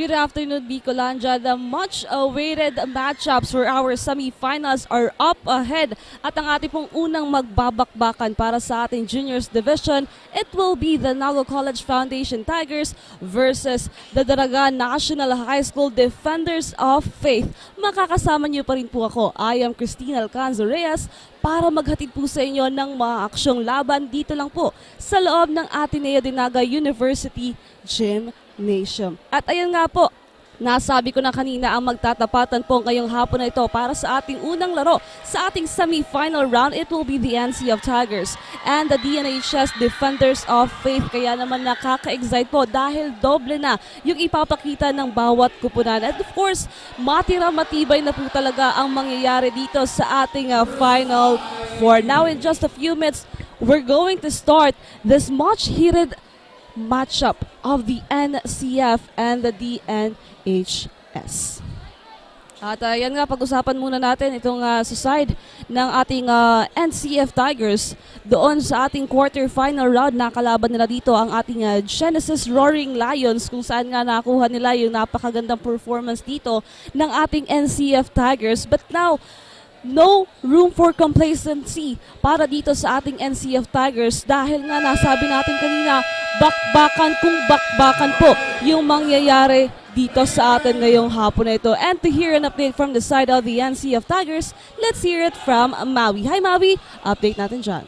Good afternoon, Bicolandia. The much-awaited matchups for our semifinals are up ahead. At ang ating pong unang magbabakbakan para sa ating juniors division, it will be the Naga College Foundation Tigers versus the Daraga National High School Defenders of Faith. Makakasama niyo pa rin po ako. I am Cristina Alcanzo Reyes para maghatid po sa inyo ng mga aksyong laban dito lang po sa loob ng Ateneo de Naga University GYMNASIUM. At ayan nga po, nasabi ko na kanina ang magtatapatan po ngayong hapon na ito para sa ating unang laro. Sa ating semi-final round, it will be the NCF Tigers and the Dnhs Defenders of Faith. Kaya naman nakaka-excite po dahil doble na yung ipapakita ng bawat kupunan. And of course, matibay na po talaga ang mangyayari dito sa ating Final Four. Now in just a few minutes, we're going to start this much-heated matchup of the NCF and the Dnhs. At yan nga, pag-usapan muna natin itong sa side ng ating NCF Tigers. Doon sa ating quarter-final round, nakalaban nila dito ang ating Genesis Roaring Lions, kung saan nga nakuha nila yung napakagandang performance dito ng ating NCF Tigers. But now, no room for complacency para dito sa ating NCF Tigers dahil nga nasabi natin kanina, bakbakan kung bakbakan po yung mangyayari dito sa atin ngayong hapon na ito. And to hear an update from the side of the NCF Tigers, let's hear it from Maui. Hi Maui, update natin dyan.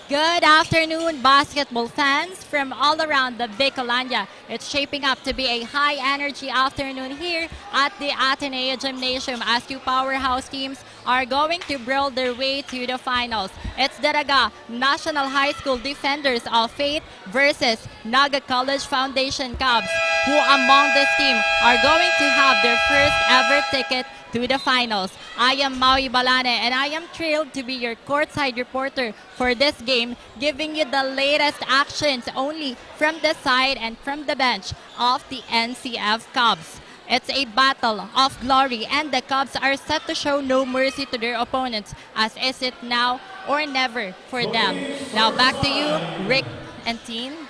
Good afternoon, basketball fans from all around the Bicolandia. It's shaping up to be a high-energy afternoon here at the Ateneo Gymnasium as two powerhouse teams are going to brawl their way to the finals. It's Daraga National High School Defenders of Faith versus Naga College Foundation Cubs, who among this team are going to have their first ever ticket to the finals. I am Maui Balane and I am thrilled to be your courtside reporter for this game, giving you the latest actions only from the side and from the bench of the NCF Cubs. It's a battle of glory and the Cubs are set to show no mercy to their opponents, as is it now or never for them. Now back to you, Rick and team.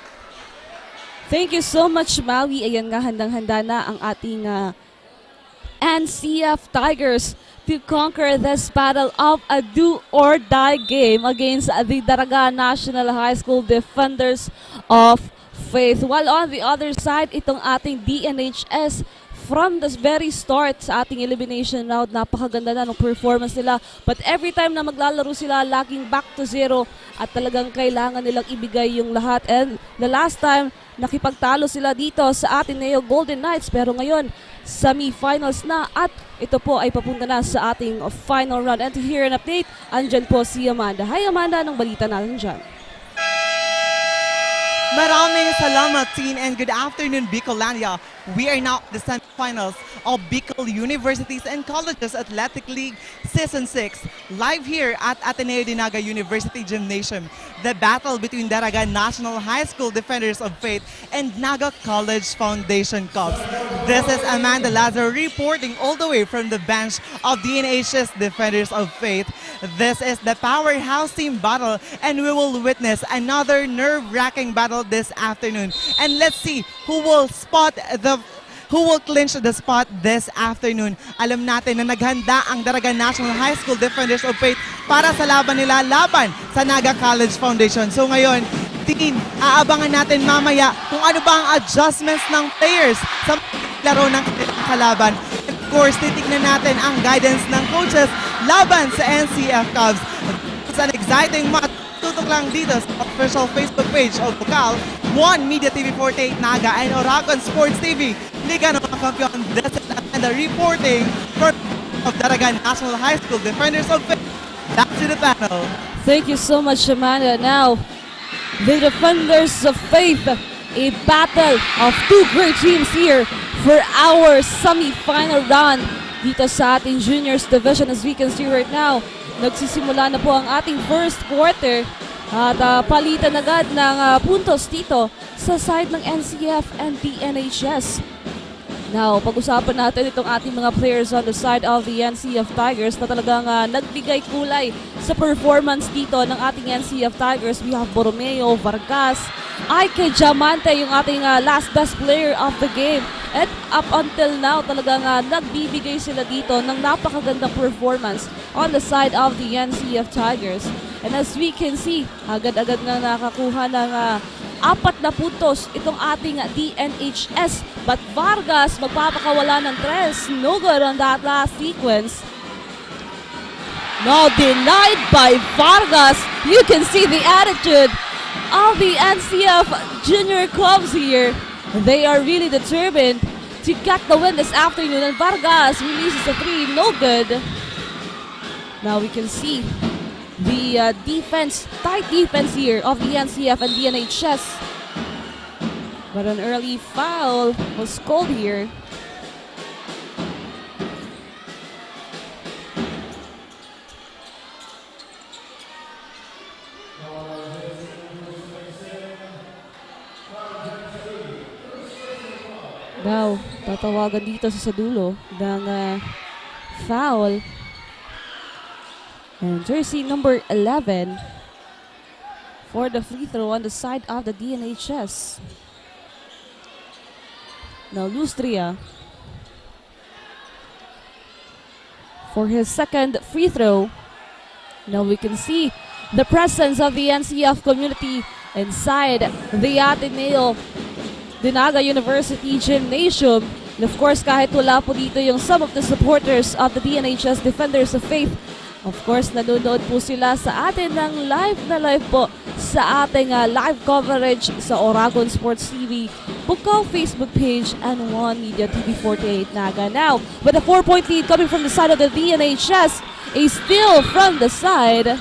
Thank you so much, Maui. Ayan nga, handang-handa na ang ating NCF Tigers to conquer this battle of a do-or-die game against the Daraga National High School Defenders of Faith. While on the other side, itong ating Dnhs from the very start sa ating elimination round, napakaganda na ng performance nila. But every time na maglalaro sila, laging back to zero at talagang kailangan nilang ibigay yung lahat. And the last time, nakipagtalo sila dito sa Ateneo Golden Knights, pero ngayon semi-finals na at ito po ay papunta na sa ating final round. And to hear an update, andyan po si Amanda. Hi Amanda, anong balita natin dyan? Maraming salamat, team, and good afternoon, Bicolandia. We are now at the semifinals of Bucal Universities and Colleges Athletic League Season 6, live here at Ateneo de Naga University Gymnasium. The battle between Daraga National High School Defenders of Faith and Naga College Foundation Cubs. This is Amanda Lazaro reporting all the way from the bench of Dnhs Defenders of Faith. This is the powerhouse team battle, and we will witness another nerve-wracking battle this afternoon. And let's see who will clinch the spot this afternoon. Alam natin na naghanda ang Daraga National High School Defenders of Faith para sa laban nila laban sa Naga College Foundation. So ngayon, team, aabangan natin mamaya kung ano ba ang adjustments ng players sa laro ng kalaban. Of course, titignan natin ang guidance ng coaches laban sa NCF Cubs. It's an exciting match. Tutok lang dito sa official Facebook page of Bucal, One Media TV 48 Naga, and Oragon Sports TV. Liga ng mga kampiyon. This is Amanda reporting for of Daraga National High School Defenders of Faith. Back to the panel. Thank you so much, Amanda. Now, the Defenders of Faith, a battle of two great teams here for our semi-final round dito sa ating juniors division. As we can see right now, nagsisimula na po ang ating first quarter at palitan agad ng puntos dito sa side ng NCF and Dnhs. Now, pag-usapan natin itong ating mga players on the side of the NCF Tigers na talagang nagbigay kulay sa performance dito ng ating NCF Tigers. We have Borromeo, Vargas, Ike Diamante yung ating last best player of the game. At up until now, talagang nagbibigay sila dito ng napakagandang performance on the side of the NCF Tigers. And as we can see, agad-agad na nakakuha ng 4 na puntos itong ating DNHS. But Vargas magpapakawala ng 3. No good on that last sequence. Now denied by Vargas. You can see the attitude of the NCF junior clubs here. They are really determined to get the win this afternoon. And Vargas releases a 3. No good. Now we can see the tight defense here of the NCF and DNHS. But an early foul was called here. Now, tatawagan dito sa dulo ng foul. And jersey number 11 for the free throw on the side of the DNHS. Now Lustria for his second free throw. Now we can see the presence of the NCF community inside the Ateneo de Naga University Gymnasium. And of course, kahit wala po dito yung some of the supporters of the DNHS Defenders of Faith, of course, nanonood po sila sa atin ng live na live po sa ating live coverage sa Oragon Sports TV, Bucal Facebook page, and One Media TV 48 Naga. Now, with a 4-point lead coming from the side of the DNHS, a steal from the side.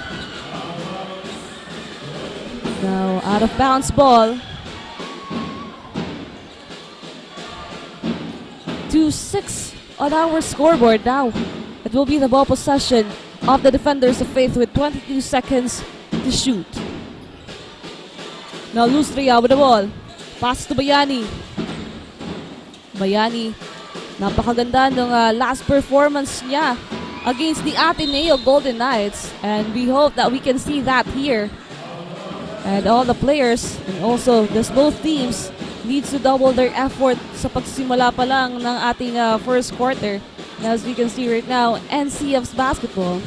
Now, out of bounds ball. 2-6 on our scoreboard. Now, it will be the ball possession of the Defenders of Faith with 22 seconds to shoot. Now Lustria with the ball. Pass to Bayani. Bayani, napakaganda ng last performance niya against the Ateneo Golden Knights. And we hope that we can see that here. And all the players and also both teams needs to double their effort sa pagsimula pa lang ng ating first quarter. As we can see right now, NCF's basketball.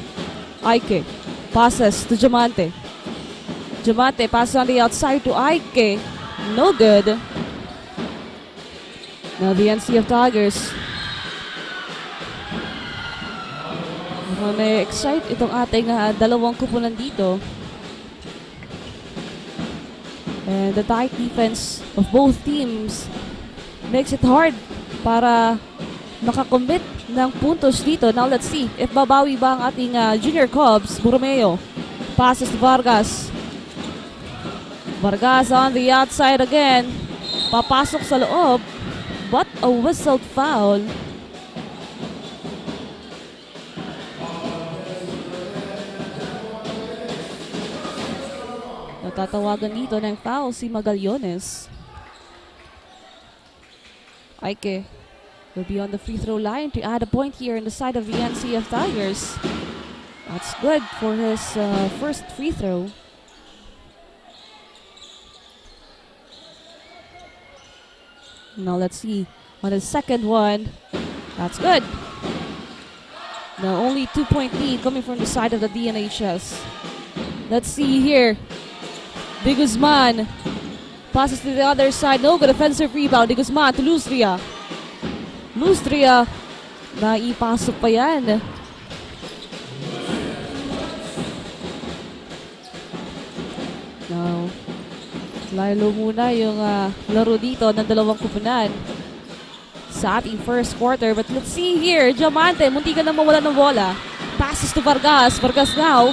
Ike passes to Diamante. Diamante passes on the outside to Ike. No good. Now the NCF Tigers. Na-excite itong ating dalawang kupunan dito. And the tight defense of both teams makes it hard para makakommit ng puntos dito. Now let's see if babawi ba ang ating junior Cubs. Borromeo passes to Vargas. Vargas on the outside again. Papasok sa loob. But a whistled foul. Natatawagan dito ng foul si Magallones. Ike will be on the free throw line to add a point here in the side of the NCF Tigers. That's good for his first free throw. Now let's see on his second one. That's good. Now only 2-point lead coming from the side of the DNHS. Let's see here. De Guzman passes to the other side. No good offensive rebound. De Guzman to Lustria. Lustria, naipasok pa yan. Now, lalo muna yung laro dito ng dalawang kupunan sa ating first quarter. But let's see here, Diamante, munti ka na mawala ng bola. Passes to Vargas. Vargas now.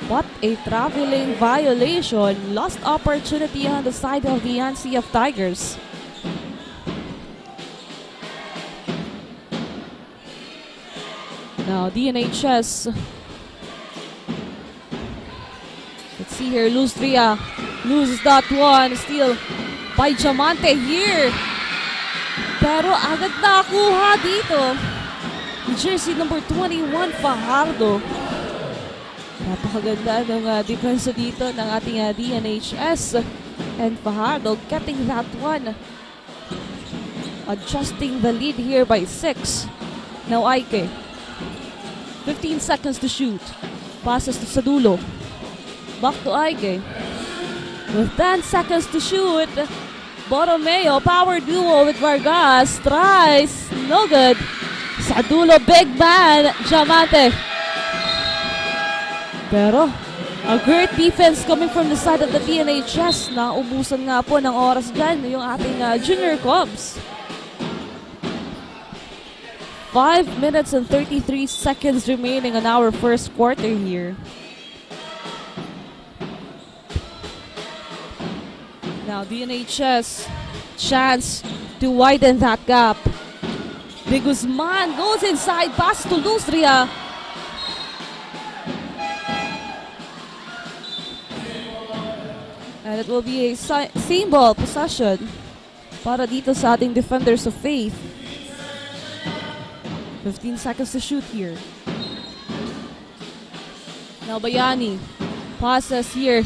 What a traveling violation. Lost opportunity on the side of the NCF Tigers. Now, DNHS. Let's see here, Lustria loses that one. Steal by Diamante here. Pero agad nakuha dito. Jersey number 21, Fajardo. Napakaganda ng depensa dito ng ating DNHS. And Fajardo getting that one. Adjusting the lead here by 6. Now Aike. 15 seconds to shoot. Passes to Sadulo. Back to Aike. With 10 seconds to shoot. Borromeo, power duo with Vargas. Tries. No good. Sadulo, big man. Diamante. Pero, a great defense coming from the side of the Dnhs na ubusan nga po ng oras dyan yung ating Junior Cubs. 5 minutes and 33 seconds remaining on our first quarter here. Now Dnhs chance to widen that gap. De Guzman goes inside, pass to Lustria. And it will be a same ball possession para dito sa ating defenders of faith. 15 seconds to shoot here. Now Bayani passes here.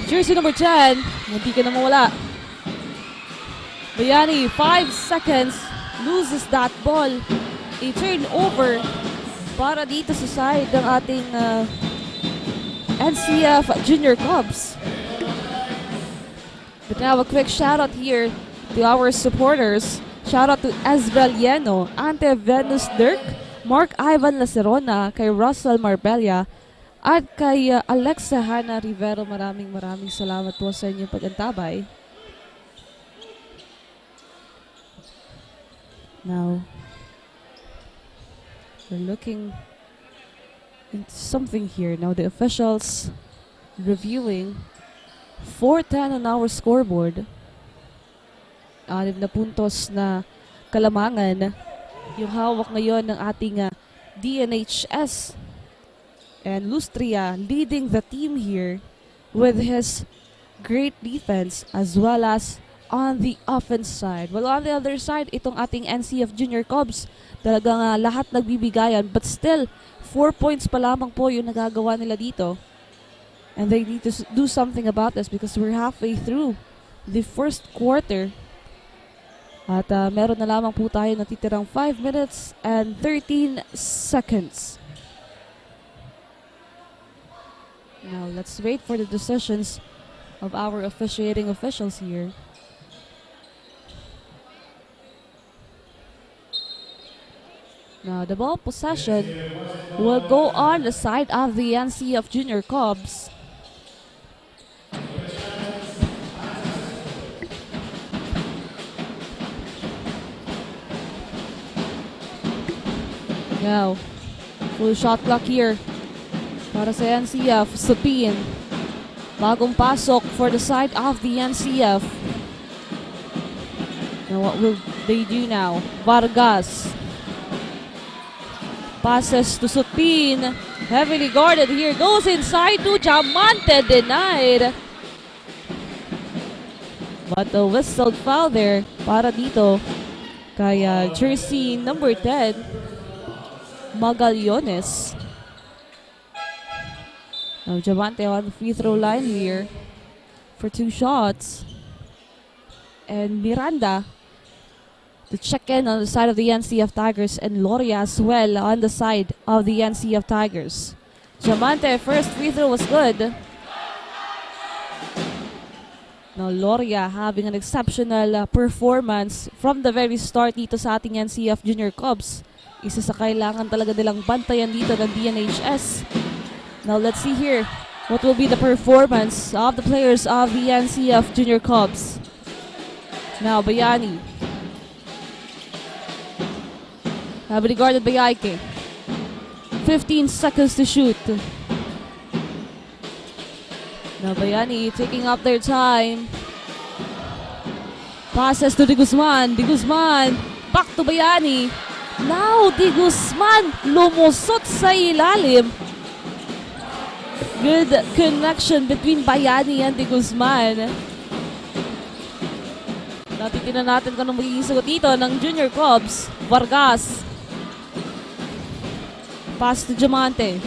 Jersey number 10. Hindi ka na mawala. Bayani, 5 seconds. Loses that ball. A turnover para dito sa side ng ating NCF Junior Cubs. But now a quick shout out here to our supporters. Shout out to Isabel Yeno, Ante Venus Dirk, Mark Ivan Lacerona, kay Russell Marbella, at kay Alexa Hana Rivero. Maraming salamat po sa inyong pagantabay. Now, we're looking into something here. Now the officials reviewing 4:10 on our scoreboard. 6 na puntos na kalamangan yung hawak ngayon ng ating Dnhs. And Lustria leading the team here with his great defense as well as on the offense side. Well, on the other side, itong ating NCF Junior Cubs, talagang lahat nagbibigayan, but still 4 points pa lamang po yung nagagawa nila dito. And they need to do something about this because we're halfway through the first quarter. At meron na lamang po tayo natitirang 5 minutes and 13 seconds. Now, let's wait for the decisions of our officiating officials here. Now, the ball possession will go on the side of the NCF Junior Cubs. Now, full shot clock here para sa NCF. Sapin. Bagong pasok for the side of the NCF. Now, what will they do now? Vargas. Passes to Supin. Heavily guarded here. Goes inside to Diamante. Denied. But the whistled foul there para dito kay jersey number 10. Magallones. Now Diamante on the free throw line here for 2 shots. And Miranda to check in on the side of the NCF Tigers, and Loria as well on the side of the NCF Tigers. Diamante, first free throw was good. Now Loria having an exceptional performance from the very start dito sa ating NCF Junior Cubs. Isa sa kailangan talaga nilang bantayan dito ng Dnhs. Now let's see here what will be the performance of the players of the NCF Junior Cubs. Now Bayani. Heavily guarded by Aike. 15 seconds to shoot. Now Bayani taking up their time. Passes to De Guzman. De Guzman back to Bayani. Now, De Guzman lumusot sa ilalim. Good connection between Bayani and De Guzman. Natitignan natin kung anong magiging sagot dito ng Junior Cubs. Vargas. Pass to Diamante.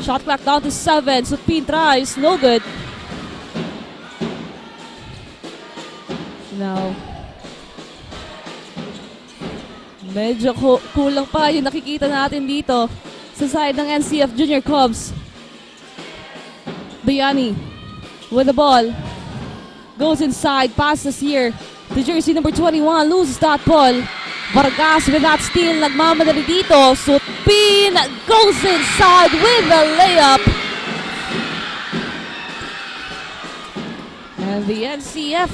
Shot clock down to 7. Supin tries. No good. Now, medyo kulang pa yung nakikita natin dito sa side ng NCF Junior Cubs. Bayani with the ball. Goes inside, passes here. The jersey number 21 loses that ball. Vargas with that steal, nagmamadali dito. Supin goes inside with the layup. And the NCF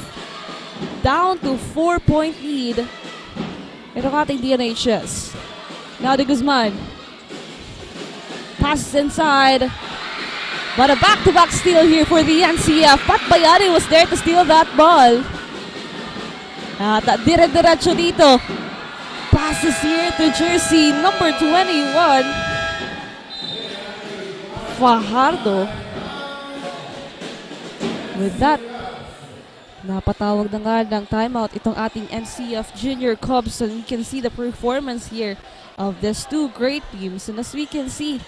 down to 4-point lead. Ito ang ating DNHs. Now the Guzman. Passes inside. But a back-to-back steal here for the NCF. Pat Bayani was there to steal that ball. At dire-diretso dito. Passes here to jersey number 21. Fajardo. With that, napatawag na nga ng timeout itong ating NCF Junior Cubs, and we can see the performance here of these two great teams. And as we can see,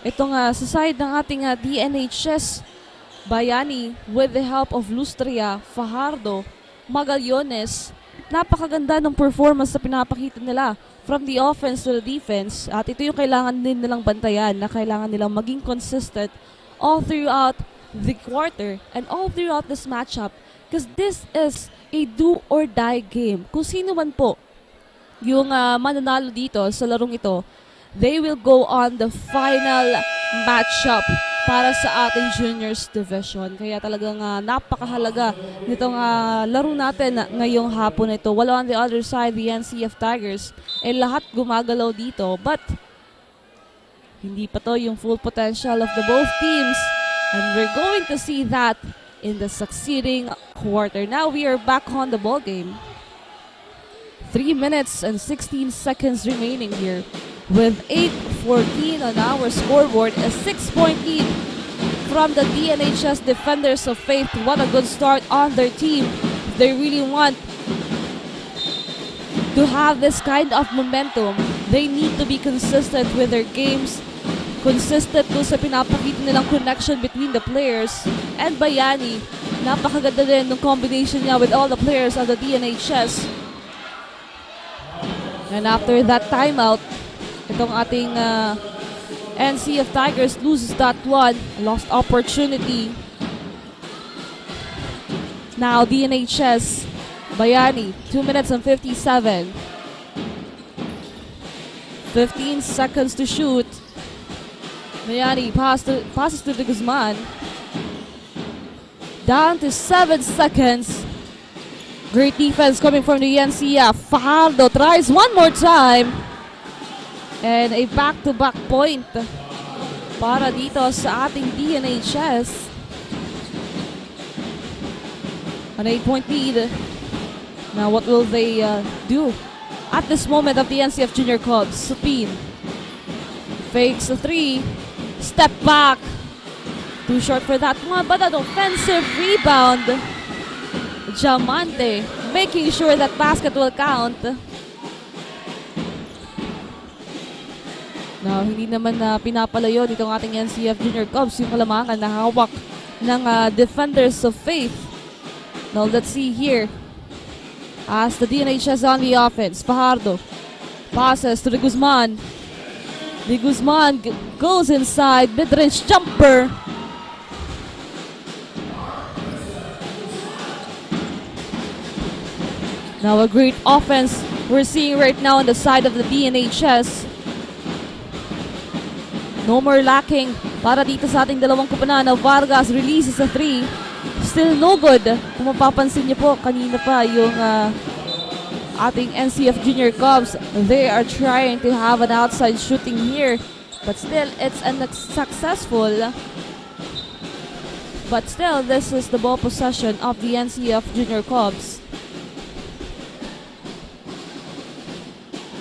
itong sa side ng ating DNHs, Bayani with the help of Lustria, Fajardo, Magallones, napakaganda ng performance na pinapakita nila from the offense to the defense. At ito yung kailangan din nilang bantayan, na kailangan nilang maging consistent all throughout the quarter and all throughout this matchup, because this is a do or die game. Kung sino man po yung mananalo dito sa larong ito, they will go on the final matchup para sa ating juniors division. Kaya talagang napakahalaga nitong laro natin ngayong hapon ito. Wala on the other side, the NCF Tigers, lahat gumagalaw dito, but hindi pa to yung full potential of the both teams. And we're going to see that in the succeeding quarter. Now we are back on the ball game. 3 minutes and 16 seconds remaining here. With 8:14 on our scoreboard, a 6-point lead from the DNHS Defenders of Faith. What a good start on their team. They really want to have this kind of momentum. They need to be consistent with their games. Consistent doon sa pinapakita nilang connection between the players. And Bayani, napakaganda din ng combination niya with all the players of the DNHS. And after that timeout, itong ating NCF Tigers loses that one. Lost opportunity. Now DNHS, Bayani, 2 minutes and 57. 15 seconds to shoot. Bayani passes to the Guzman. Down to 7 seconds. Great defense coming from the NCF. Fajardo tries one more time. And a back-to-back point para dito sa ating DNHs. An 8-point lead. Now what will they do at this moment of the NCF Junior Cubs? Supin fakes a 3. Step back. Too short for that one, but an offensive rebound. Diamante making sure that basket will count. Now, hindi naman pinapalayo nitong ating NCF Junior Cubs yung kalamangan na hawak ng Defenders of Faith. Now, let's see here. As the DNHS on the offense, Fajardo passes to the Guzman. The Guzman goes inside, mid-range jumper. Now a great offense we're seeing right now on the side of the DNHs. No more lacking para dito sa ating dalawang kupanan. Now Vargas releases a 3. Still no good. Kung mapapansin niyo po, kanina pa yung ating NCF Junior Cubs, they are trying to have an outside shooting here, but still it's unsuccessful. But still, this is the ball possession of the NCF Junior Cubs.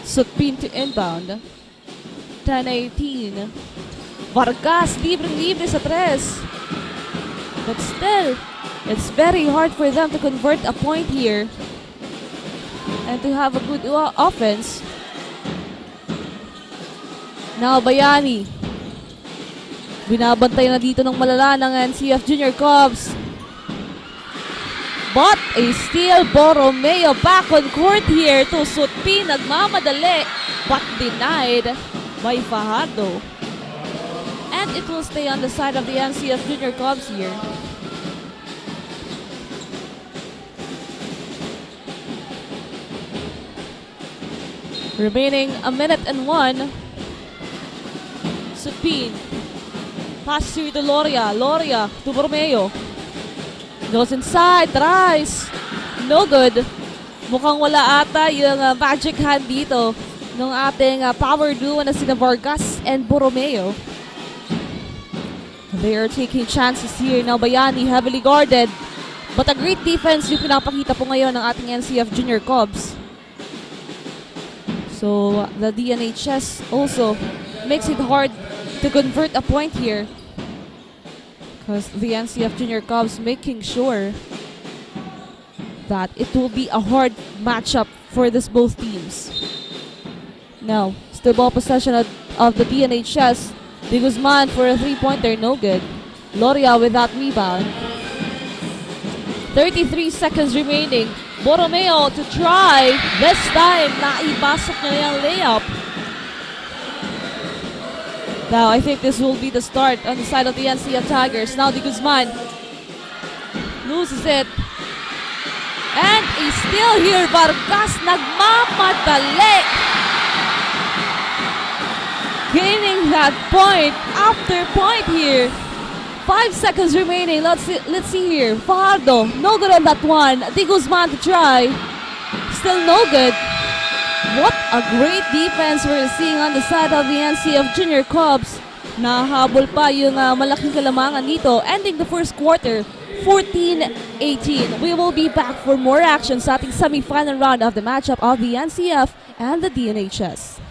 Supin to inbound. 10-18. Vargas libre sa 3. But still, it's very hard for them to convert a point here and to have a good offense. Now Bayani, binabantay na dito ng malala ng NCF Junior Cubs. But a steal, Borromeo back on court here to Sutpi, nagmamadali, but denied by Fajardo. And it will stay on the side of the NCF Junior Cubs here. Remaining a minute and 1. Sutpi. Pass to Loria. Loria to Borromeo. Goes inside, tries. No good. Mukhang wala ata yung magic hand dito ng ating power duo na sina Vargas and Borromeo. They are taking chances here. Now Bayani heavily guarded. But a great defense yung pinapakita po ngayon ng ating NCF Junior Cubs. So the Dnhs also makes it hard to convert a point here. Because the NCF Junior Cubs making sure that it will be a hard matchup for this both teams. Now, still ball possession of the Dnhs. De Guzman for a three-pointer, no good. Loria with that rebound. 33 seconds remaining. Borromeo to try. This time, naibasok niya yung layup. Now, I think this will be the start on the side of the NCF Tigers. Now, De Guzman loses it. And he's still here. Vargas nagmamadali. Gaining that point after point here. 5 seconds remaining. Let's see here. Fajardo, no good on that one. De Guzman to try. Still no good. What a great defense we're seeing on the side of the NCF Junior Cubs. Nahabol pa yung malaking kalamangan dito. Ending the first quarter, 14-18. We will be back for more action sa ating semi-final round of the matchup of the NCF and the Dnhs.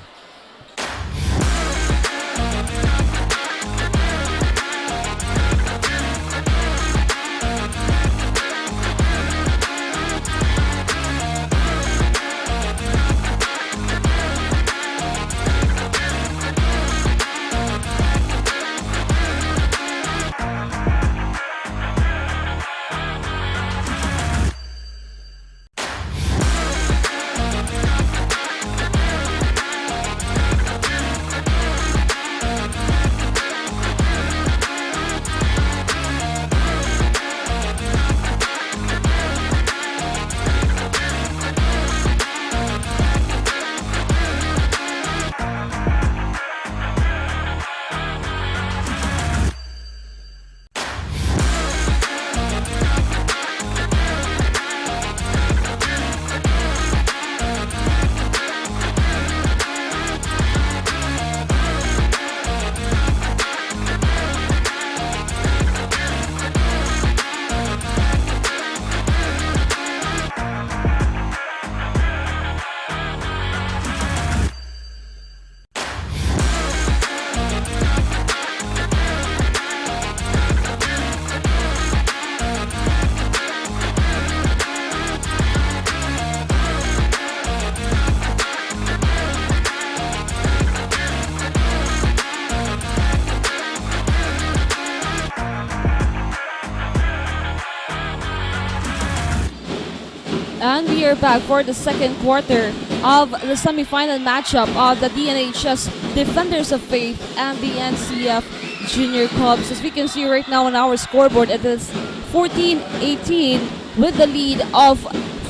And we are back for the second quarter of the semi-final matchup of the Dnhs Defenders of Faith and the NCF Junior Cubs. As we can see right now on our scoreboard, it is 14-18 with the lead of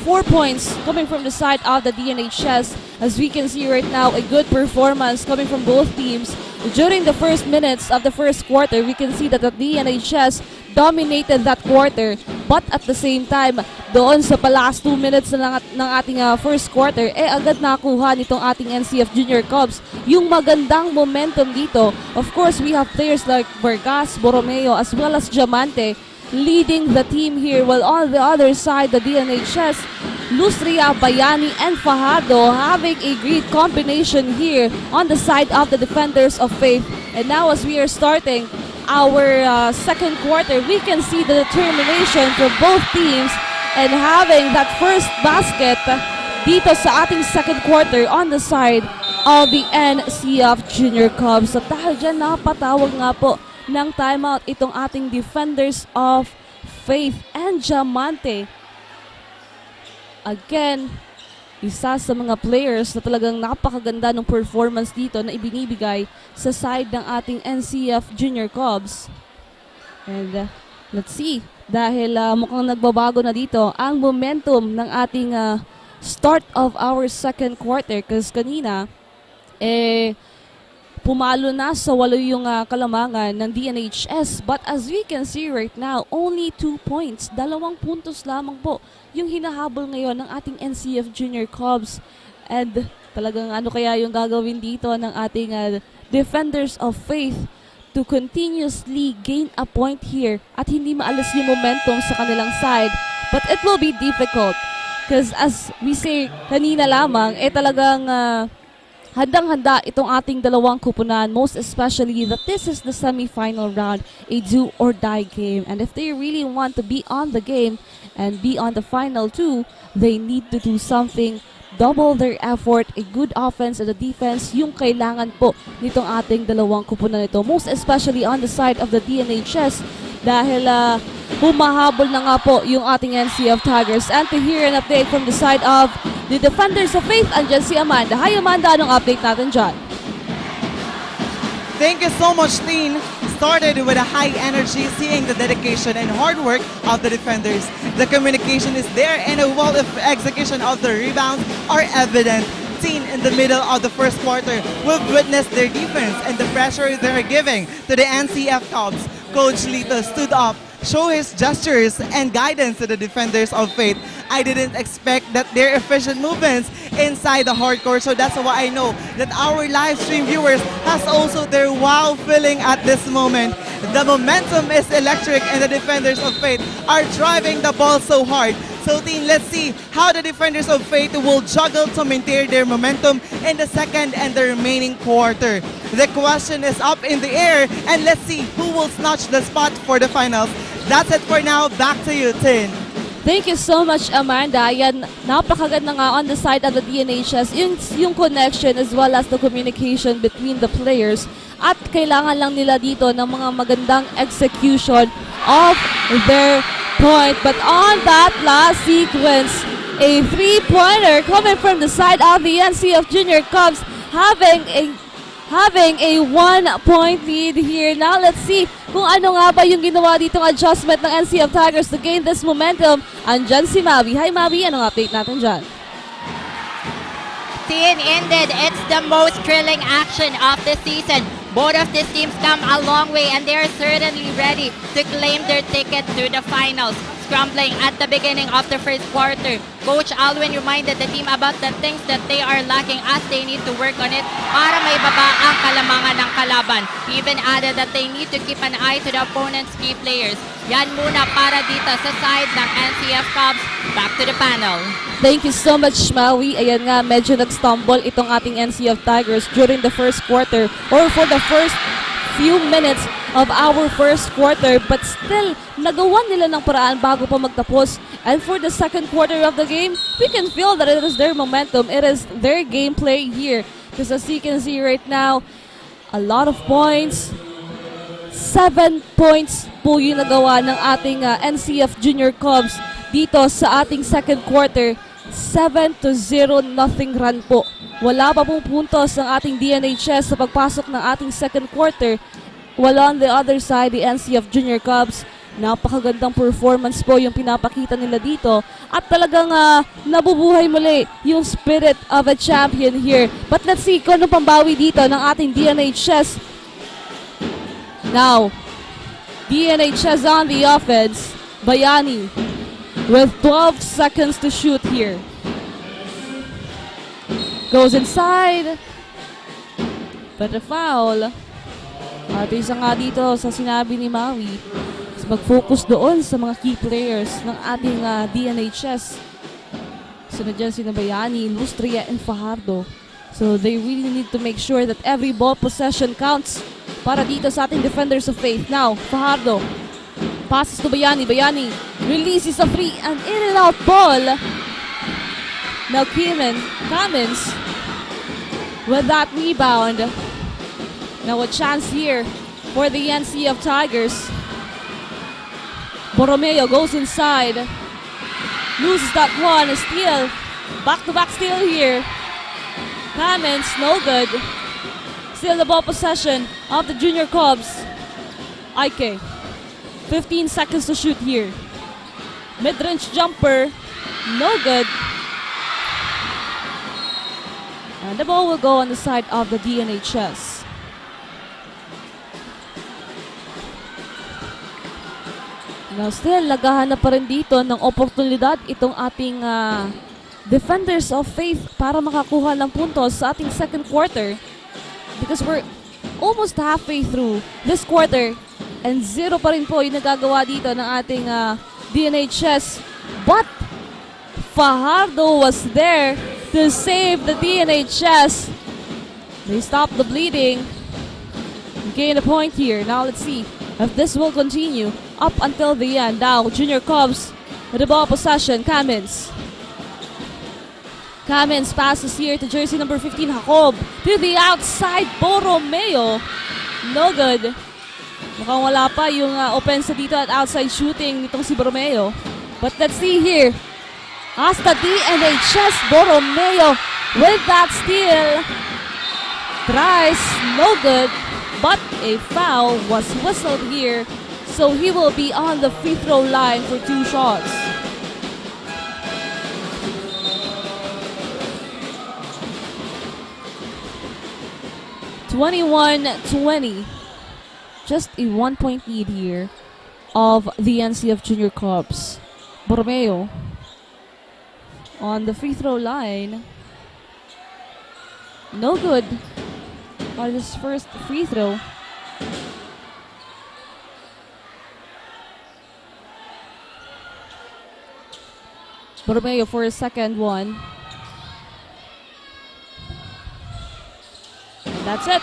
4 points coming from the side of the Dnhs. As we can see right now, a good performance coming from both teams. During the first minutes of the first quarter, we can see that the Dnhs dominated that quarter. But at the same time, doon sa last 2 minutes na ng ating first quarter, agad nakuha nitong ating NCF Junior Cubs yung magandang momentum dito. Of course, we have players like Vargas, Borromeo, as well as Diamante leading the team here, while on the other side, the Dnhs, Lustria, Bayani, and Fajardo having a great combination here on the side of the Defenders of Faith. And now as we are starting our second quarter, we can see the determination from both teams and having that first basket dito sa ating second quarter on the side of the NCF Junior Cubs. At dahil dyan, napatawag nga po ng timeout itong ating Defenders of Faith and Diamante. again, isa sa mga players na talagang napakaganda ng performance dito na ibinibigay sa side ng ating NCF Junior Cubs. And let's see, dahil mukhang nagbabago na dito ang momentum ng ating start of our second quarter, kasi kanina pumalo na sa 8 yung kalamangan ng DNHS. But as we can see right now, only 2 points. 2 puntos lamang po yung hinahabol ngayon ng ating NCF Junior Cubs. And talagang ano kaya yung gagawin dito ng ating Defenders of Faith to continuously gain a point here at hindi maalis yung momentum sa kanilang side. But it will be difficult because as we say kanina lamang, talagang handang-handa itong ating dalawang kupunan, most especially that this is the semi-final round, a do-or-die game. And if they really want to be on the game and be on the final too, they need to do something, double their effort, a good offense and a defense, yung kailangan po nitong ating dalawang kupunan nito, most especially on the side of the DNHS, dahil humahabol na nga po yung ating NCF Tigers. And to hear an update from the side of the Defenders of Faith, andyan si Amanda. Hi Amanda, anong update natin dyan? Thank you so much, Teen. Started with a high energy, seeing the dedication and hard work of the defenders. The communication is there and a well execution of the rebounds are evident. Teen, in the middle of the first quarter, we've witnessed their defense and the pressure they're giving to the NCF Cubs. Coach Lito stood up, show his gestures and guidance to the Defenders of Faith. I didn't expect that their efficient movements inside the hardcore, so that's why I know that our live stream viewers has also their wow feeling at this moment. The momentum is electric and the Defenders of Faith are driving the ball so hard. So team, let's see how the Defenders of Faith will juggle to maintain their momentum in the second and the remaining quarter. The question is up in the air, and let's see who will snatch the spot for the finals. That's it for now. Back to you, Tin. Thank you so much, Amanda. Yan, napakaganda nga on the side of the DNHS, yung connection as well as the communication between the players. At kailangan lang nila dito ng mga magandang execution of their point. But on that last sequence, a 3-pointer coming from the side of the NCF Junior Cubs, having a 1-point lead here. Now let's see kung ano nga ba yung ginawa ditong adjustment ng NCF Tigers to gain this momentum. Andyan si Mavi. Hi Mavi, anong update natin dyan? Indeed, it's the most thrilling action of the season. Both of these teams come a long way and they are certainly ready to claim their ticket to the finals. Scrambling at the beginning of the first quarter, Coach Alwin reminded the team about the things that they are lacking as they need to work on it para maibaba ang kalamangan ng kalaban. He even added that they need to keep an eye to the opponent's key players. Yan muna para dito sa side ng NCF Cubs. Back to the panel. Thank you so much, Maui. Ayan nga, medyo nag-stumble itong ating NCF Tigers during the first quarter or for the first few minutes of our first quarter, but still nagawa nila ng paraan bago pa magtapos. And for the second quarter of the game, we can feel that it is their momentum, it is their gameplay here. Because as you can see right now, a lot of points. 7 points po yung nagawa ng ating NCF Junior Cubs dito sa ating second quarter. 7-0 nothing run po. Wala pa pong puntos ng ating DNHS sa pagpasok ng ating second quarter. While on the other side, the NCF Junior Cubs, napakagandang performance po yung pinapakita nila dito. At talagang nabubuhay muli yung spirit of a champion here. But let's see kung ano pambawi dito ng ating DNHS. Now, DNHS on the offense. Bayani with 12 seconds to shoot here. Goes inside. But a foul. At isa nga dito sa sinabi ni Maui, mag-focus doon sa mga key players ng ating DNHS. Sunod dyan si Bayani, Lustria, and Fajardo. So they really need to make sure that every ball possession counts para dito sa ating Defenders of Faith. Now, Fajardo passes to Bayani. Bayani releases a free and in and out ball. Now Cummins with that rebound. Now a chance here for the NCF Tigers. Borromeo goes inside. Loses that one. A steal. Back-to-back steal here. Cummins, no good. Still the ball possession of the Junior Cubs. Ike. 15 seconds to shoot here. Mid-range jumper. No good. And the ball will go on the side of the DNHS. Now still, naghahanap pa rin dito ng oportunidad itong ating defenders of faith para makakuha ng puntos sa ating second quarter. Because we're almost halfway through this quarter and 0 pa rin po yung nagagawa dito ng ating DNHS. But Fajardo was there to save the DNHS. They stopped the bleeding. Gain a point here. Now let's see if this will continue up until the end. Now Junior Cubs with the ball possession. Cummins passes here to jersey number 15, Jacob. To the outside, Borromeo. No good. Mukhang wala pa yung offense dito at outside shooting nitong si Borromeo. But let's see here. Hasta DNHS, Borromeo with that steal. Tries, no good. But a foul was whistled here. So he will be on the free throw line for 2 shots. (21-20). Just a 1-point lead here of the NCF Junior Cubs. Borromeo on the free throw line. No good on his first free throw. Borromeo for his second one. And that's it.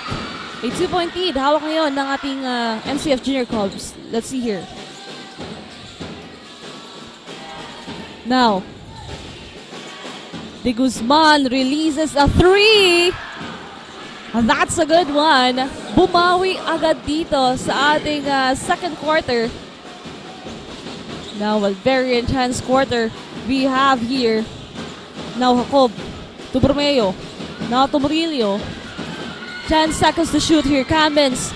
A 2-point lead. Hawak ngayon ng ating NCF Junior Cubs. Let's see here. Now, De Guzman releases a 3. And that's a good one. Bumawi agad dito sa ating second quarter. Now, a very intense quarter we have here. Now, Jacob to Borromeo. Now to Murillo. 10 seconds to shoot here. Cummins.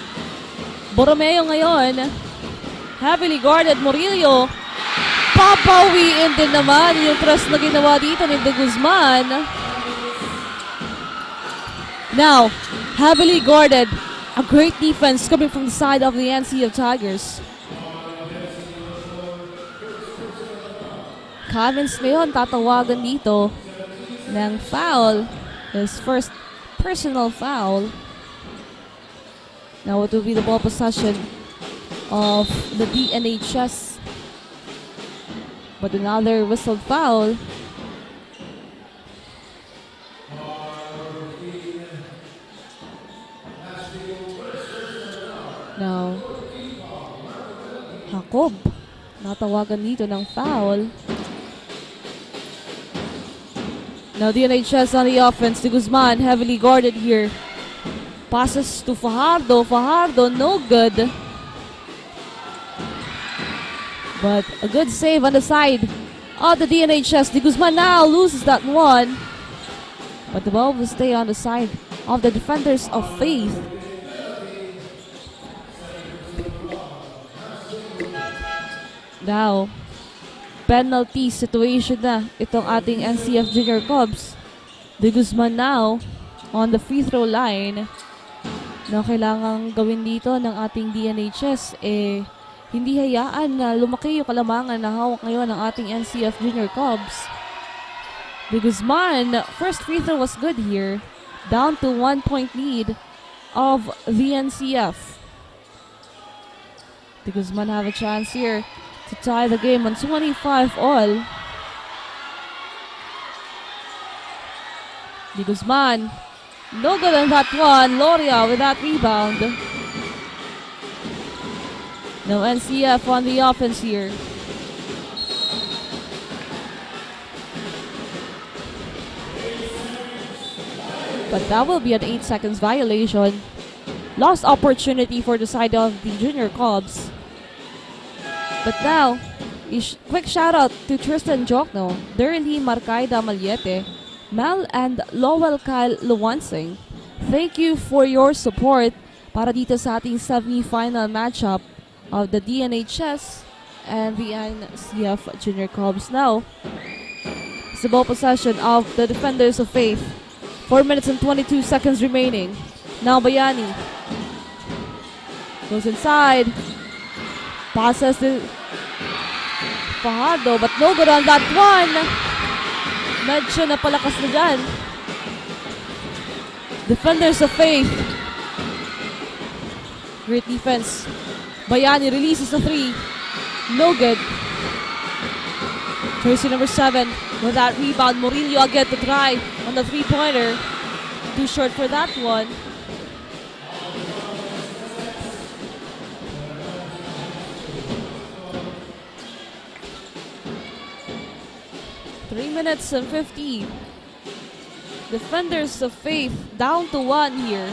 Borromeo ngayon. Heavily guarded. Murillo. Papawiin din naman yung press na ginawa dito ni De Guzman. Now, heavily guarded. A great defense coming from the side of the NCF Tigers. Cummins ngayon tatawagan dito ng foul. His first personal foul. Now it will be the ball possession of the DNHS. But another whistled foul. Now, Jacob natawagan dito ng foul. Now DNHS on the offense. De Guzman heavily guarded here. Passes to Fajardo. Fajardo no good. But a good save on the side of the DNHS. De Guzman now loses that one. But the ball will stay on the side of the defenders of faith. Now, penalty situation na itong ating NCF Junior Cubs. De Guzman now on the free throw line. Na kailangang gawin dito ng ating DNHS hindi hayaan na lumaki yung kalamangan na hawak ngayon ng ating NCF Junior Cubs. De Guzman, first free throw was good here. Down to 1-point lead of the NCF. De Guzman have a chance here to tie the game on 25 all. De Guzman, no good on that one. Loria with that rebound. No NCF on the offense here. But that will be an 8 seconds violation. Lost opportunity for the side of the Junior Cubs. But now, Quick shout out to Tristan Jokno, Derly Marcaida Maliete, Mel and Lowell Kyle Luwansing. Thank you for your support para dito sa ating semi-final matchup of the DNHS and the NCF Junior Cubs. Now, it's the ball possession of the Defenders of Faith. 4 minutes and 22 seconds remaining. Now Bayani goes inside, passes to Fajardo, but no good on that one. Medyo napalakas na dyan. Defenders of Faith. Great defense. Bayani releases the 3. No good. Jersey number 7 with that rebound. Murillo again to try on the 3-pointer. Too short for that one. Minutes and 50. Defenders of Faith down to 1 here.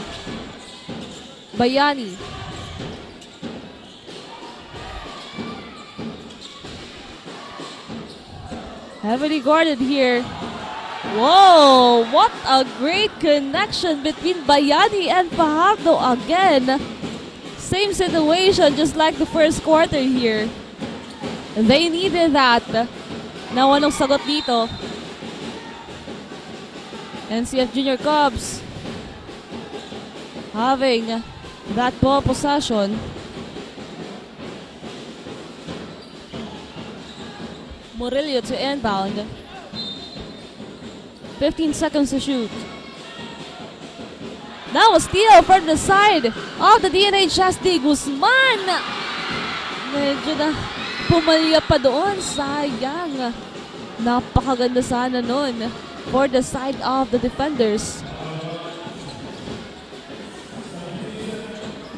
Bayani. Heavily guarded here. Whoa! What a great connection between Bayani and Fajardo again. Same situation just like the first quarter here. They needed that. Now, anong sagot dito? NCF Junior Cubs having that ball possession. Murillo to inbound. 15 seconds to shoot. Now a steal from the side of the DNHS Guzman. Medyo na pumalya pa doon, sayang. Napakaganda sana nun for the side of the defenders.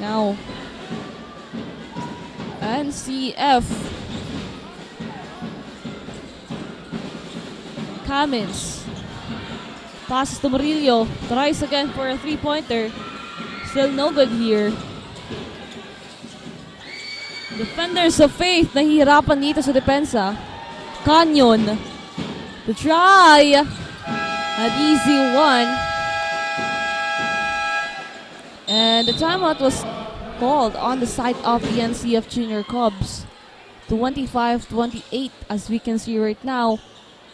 Now, NCF. Cummins. Passes to Murillo. Tries again for a 3-pointer. Still no good here. Defenders of Faith nahihirapan dito sa depensa. Canyon to try. An easy one. And the timeout was called on the side of the NCF Junior Cubs. 25-28 as we can see right now.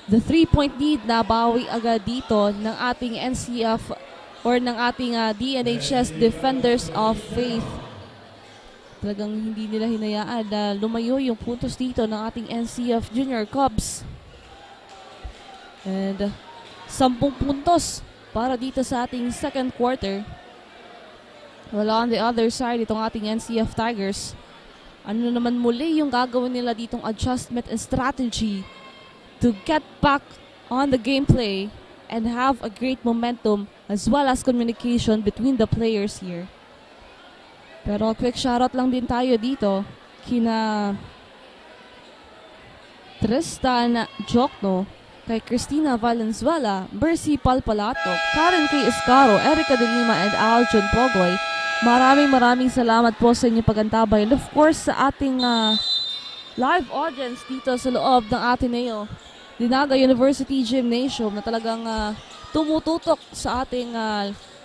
The 3-point lead na bawi agad dito ng ating NCF or ng ating DNHS Defenders of Faith. Talagang hindi nila hinayaan na lumayo yung puntos dito ng ating NCF Junior Cubs. And 10 puntos para dito sa ating second quarter. Well, on the other side, itong ating NCF Tigers. Ano naman muli yung gagawin nila ditong adjustment and strategy to get back on the gameplay and have a great momentum as well as communication between the players here. Pero quick shoutout lang din tayo dito kina Tristan Jokno, kay Cristina Valenzuela, Bercy Palpalato, Karen K. Escaro, Erica De Lima, and Aljon Pogoy. Maraming salamat po sa inyong pagantabay. And of course sa ating live audience dito sa loob ng Ateneo Naga University Gymnasium na talagang tumututok sa ating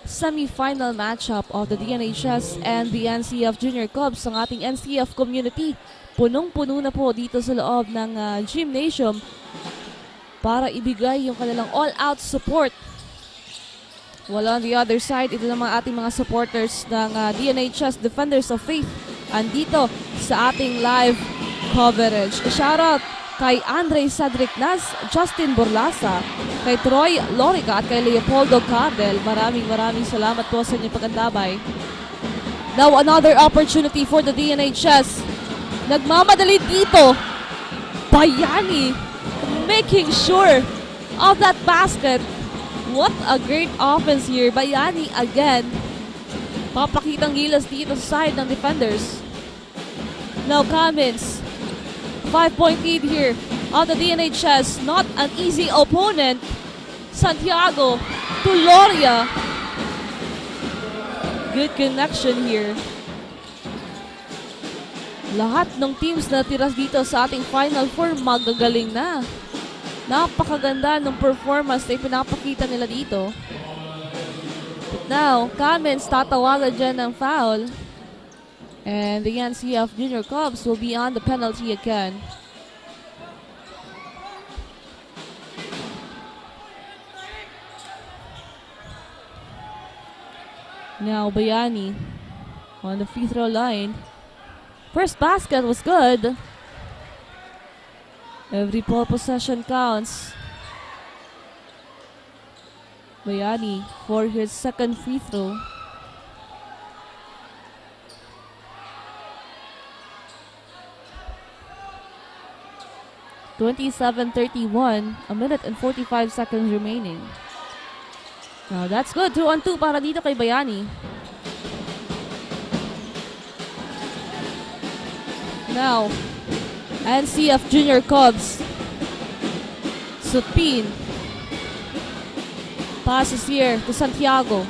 semi-final matchup of the DNHS and the NCF Junior Cubs. Ang ating NCF community, punong-puno na po dito sa loob ng gymnasium para ibigay yung kanilang all-out support. While on the other side, ito naman ating mga supporters ng DNHS Defenders of Faith andito sa ating live coverage. Shoutout kay Andre Cedric Nas, Justin Borlasa, kay Troy Lorica at kay Leopoldo Cardel. Maraming salamat po sa inyong pagandabay. Now another opportunity for the DNHS. Nagmamadali dito. Bayani making sure of that basket. What a great offense here. Bayani again. Papakitang gilas dito sa side ng defenders. Now Cummins. 5-point lead here on the DNHS. Not an easy opponent. Santiago to Loria. Good connection here. Lahat ng teams na tiras dito sa ating Final Four magagaling na. Napakaganda ng performance na ipinapakita nila dito. But now, Cummins tatawagan dyan ng foul. And the NCF Junior Cubs will be on the penalty again. Now, Bayani on the free throw line. First basket was good. Every ball possession counts. Bayani for his second free throw. (27-31), a minute and 45 seconds remaining. Now that's good. 2-on-2 para dito kay Bayani. Now, NCF Junior Cubs. Supin. Passes here to Santiago.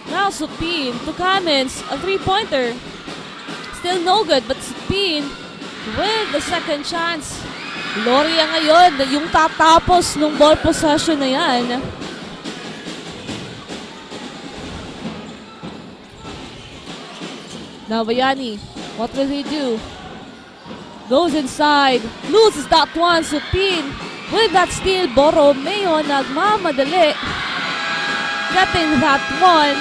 Now Supin to Cummins. A three-pointer. Still no good, but Supin with the second chance. Gloria ngayon, yung tatapos nung ball possession na yan. Now Bayani, what will he do? Goes inside, loses that one. Supin with that steal. Borromeo nagmamadali, getting that one.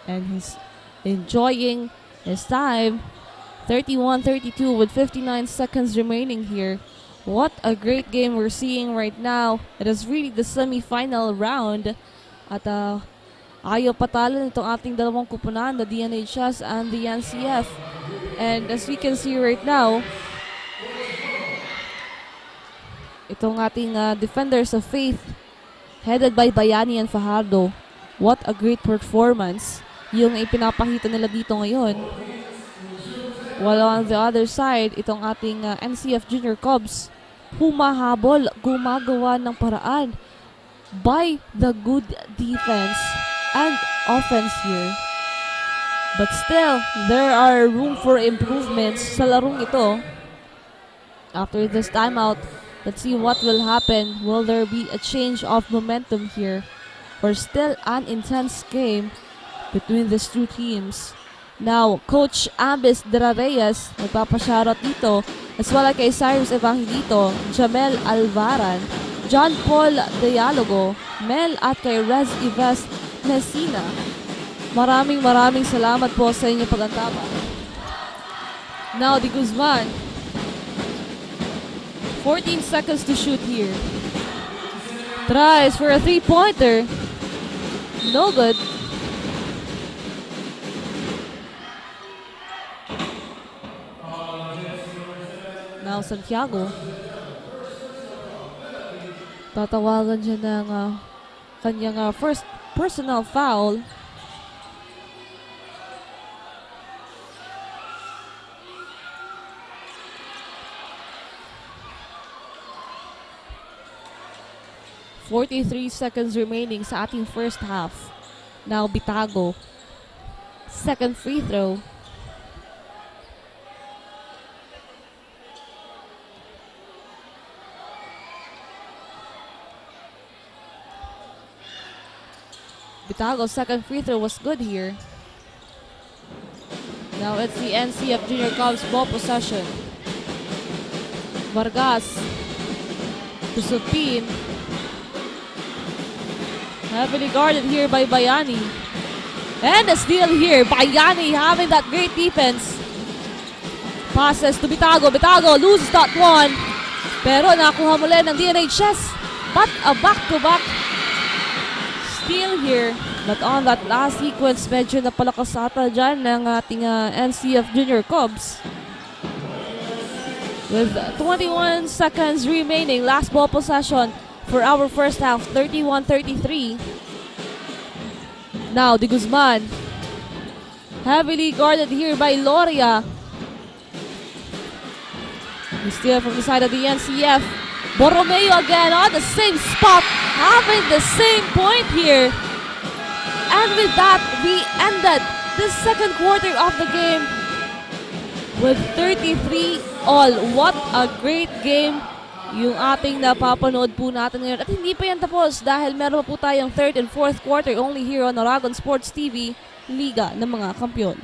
And he's enjoying his time. 31-32 with 59 seconds remaining here. What a great game we're seeing right now. It is really the semi-final round. At ayaw patalo nitong ating dalawang kupunan, the Dnhs and the NCF. And as we can see right now, itong ating defenders of faith, headed by Bayani and Fajardo. What a great performance yung ipinapakita nila dito ngayon. While on the other side, itong ating NCF Junior Cubs, humahabol, gumagawa ng paraan by the good defense and offense here. But still, there are room for improvements sa larong ito. After this timeout, let's see what will happen. Will there be a change of momentum here? Or still an intense game between these two teams? Now, Coach Ambis de Reyes, nagpapashoutout dito, as well as kay Cyrus Evangelito, Jamel Alvaran, John Paul Dialogo, Mel at kay Rez Ives Messina. Maraming salamat po sa inyong pag-antama. Now, Di Guzman. 14 seconds to shoot here. Tries for a three-pointer. No good. Now Santiago. Tatawagan siya ng kanyang first personal foul. (43 seconds remaining sa ating first half. Now Bitago. Second free throw. Bitago's second free throw was good here. Now it's the NCF Junior Cubs ball possession. Vargas to Supin. Heavily guarded here by Bayani. And a steal here. Bayani having that great defense. Passes to Bitago. Bitago loses that one. Pero nakuha muli ng Dnhs. But a back-to-back steal here. But on that last sequence, medyo napalakas ata dyan ng ating NCF Junior Cubs. With 21 seconds remaining, last ball possession for our first half, 31-33. Now, Di Guzman. Heavily guarded here by Loria. Still from the side of the NCF. Borromeo again on the same spot, having the same point here. And with that, we ended the second quarter of the game with 33 all. What a great game yung ating napapanood po natin ngayon. At hindi pa yan tapos dahil meron pa po tayong third and fourth quarter only here on Aragon Sports TV, Liga ng mga Kampiyon.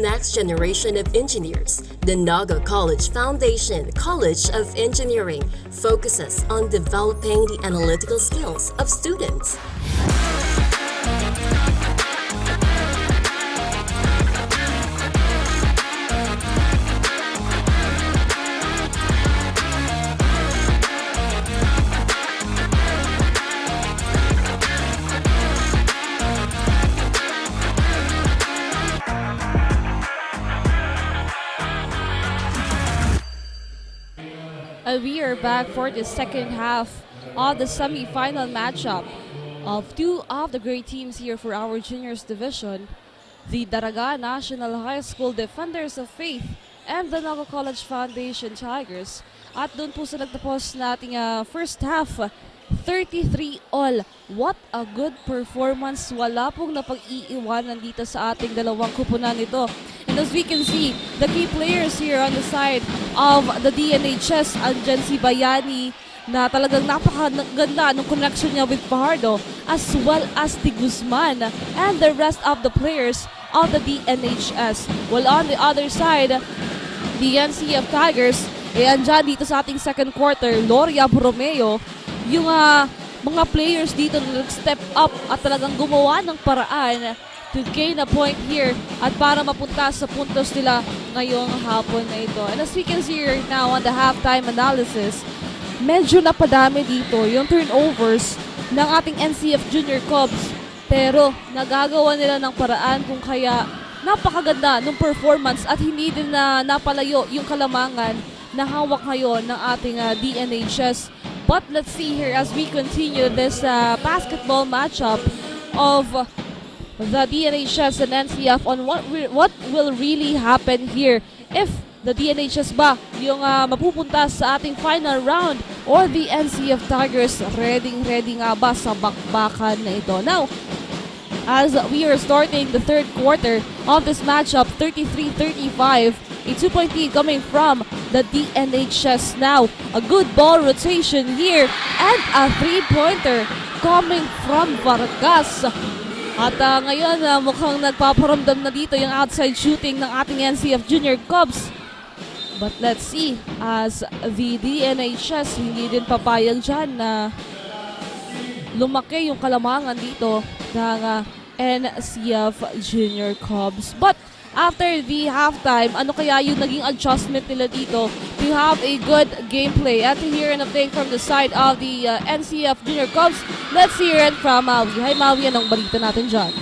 next generation of engineers, the Naga College Foundation College of Engineering focuses on developing the analytical skills of students. We are back for the second half of the semi-final matchup of two of the great teams here for our juniors division, the Daraga National High School Defenders of Faith and the Naga College Foundation Tigers. At doon po sa nagtapos nating first half, 33-all. What a good performance. Wala pong napag-iiwanan dito sa ating dalawang kupunan ito. And as we can see, the key players here on the side of the Dnhs, andyan si Bayani na talagang napakaganda ng connection niya with Fajardo, as well as the Guzman and the rest of the players of the Dnhs. While on the other side, the NCF Tigers, andyan dito sa ating second quarter, Loria Borromeo, yung mga players dito na nag-step up at talagang gumawa ng paraan to gain a point here at para mapunta sa puntos nila ngayong hapon na ito. And as we can see right now on the halftime analysis, medyo napadami dito yung turnovers ng ating NCF Junior Cubs, pero nagagawa nila ng paraan kung kaya napakaganda ng performance at hindi din na napalayo yung kalamangan na hawak ngayon ng ating Dnhs. But let's see here as we continue this basketball matchup of the Dnhs and NCF on what will really happen here. If the Dnhs ba yung mapupunta sa ating final round, or the NCF Tigers ready nga ba sa bakbakan na ito. Now, as we are starting the third quarter of this matchup, 33-35, a 2-point lead coming from the Dnhs. Now, a good ball rotation here and a 3-pointer coming from Vargas. At ngayon, mukhang nagpaparamdam na dito yung outside shooting ng ating NCF Junior Cubs. But let's see, as the Dnhs hindi din papayag dyan na lumaki yung kalamangan dito ng NCF Junior Cubs. But after the halftime, ano kaya yung naging adjustment nila dito to have a good gameplay? At hear an update from the side of the NCF Junior Cubs. Let's hear it from Maui. Hi Maui, anong balita natin dyan?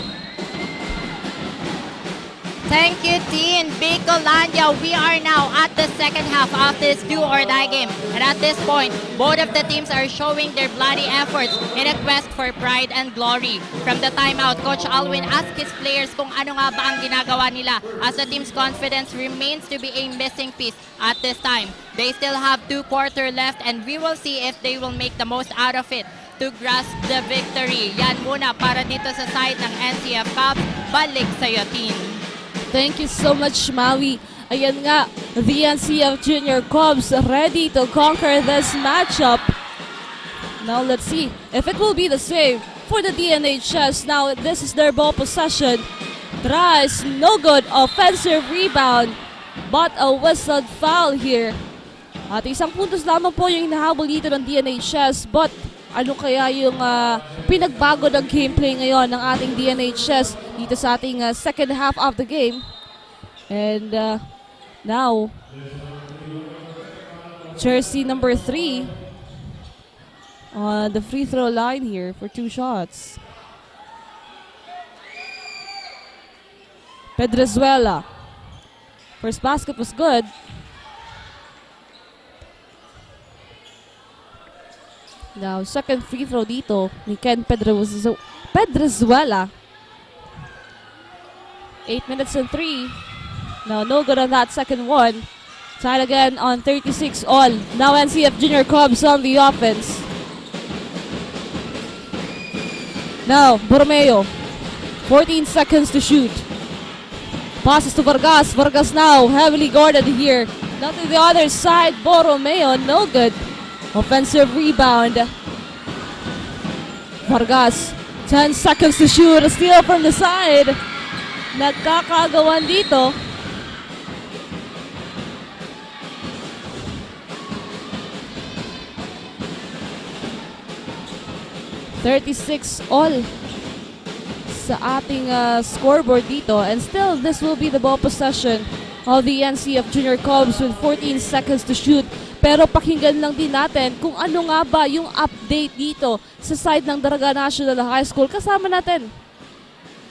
Thank you, Dean. Bicolandia, we are now at the second half of this do-or-die game. And at this point, both of the teams are showing their bloody efforts in a quest for pride and glory. From the timeout, Coach Alwin asked his players kung ano nga ba ang ginagawa nila, as the team's confidence remains to be a missing piece at this time. They still have 2 quarters left, and we will see if they will make the most out of it to grasp the victory. Yan muna para dito sa side ng NCF Cubs. Balik sa'yo, team. Thank you so much, Maui. Ayan nga, the NCF Junior Cubs ready to conquer this matchup. Now let's see if it will be the same for the Dnhs. Now this is their ball possession. Tries, no good, offensive rebound, but a whistled foul here. At isang puntos lamang po yung hinahabol dito ng Dnhs, but ano kaya yung pinagbago ng gameplay ngayon ng ating Dnhs dito sa ating second half of the game. And now, jersey number 3 on the free throw line here for 2 shots. Pedrezuela. First basket was good. Now, second free throw dito ni Ken Pedrezuela. 8 minutes and 3. Now, no good on that second one. Tied again on 36 all. Now, NCF Junior Cubs on the offense. Now, Borromeo. 14 seconds to shoot. Passes to Vargas. Vargas now heavily guarded here. Now to the other side, Borromeo, no good. Offensive rebound. Vargas, 10 seconds to shoot. A steal from the side. Nagkakagawan dito 36 all sa ating scoreboard dito. And still, this will be the ball possession of the NCF Junior Cubs with 14 seconds to shoot. Pero pakinggan lang din natin kung ano nga ba yung update dito sa side ng Daraga National High School. Kasama natin.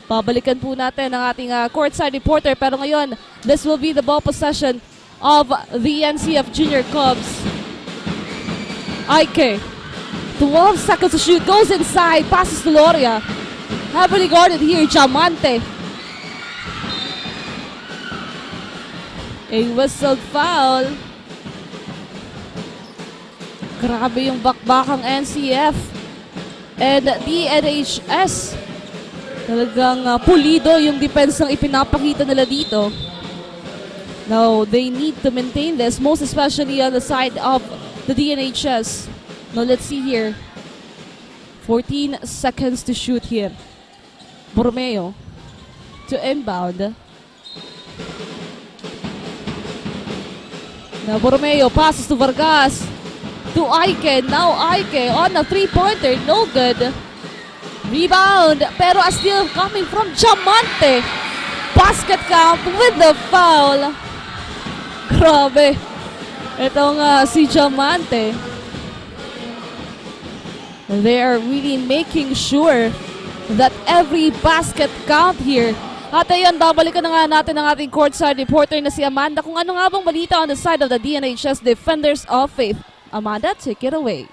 Babalikan po natin ang ating courtside reporter. Pero ngayon, this will be the ball possession of the NCF Junior Cubs. Ike, 12 seconds to shoot, goes inside, passes to Loria. Heavily guarded here, Diamante. A whistled foul. Grabe yung bakbakang NCF and Dnhs. Talagang pulido yung defense ng ipinapakita nila dito. Now, they need to maintain this, most especially on the side of the Dnhs. Now, let's see here. 14 seconds to shoot here. Borromeo to inbound. Now, Borromeo passes to Vargas. To Ike. Now Ike on a three-pointer. No good. Rebound. Pero a steal coming from Diamante. Basket count with the foul. Grabe. Itong si Diamante. They are really making sure that every basket count here. At ayun, babalikan na nga natin ang ating courtside reporter na si Amanda kung ano nga bang balita on the side of the Dnhs Defenders of Faith. Amanda, take it away.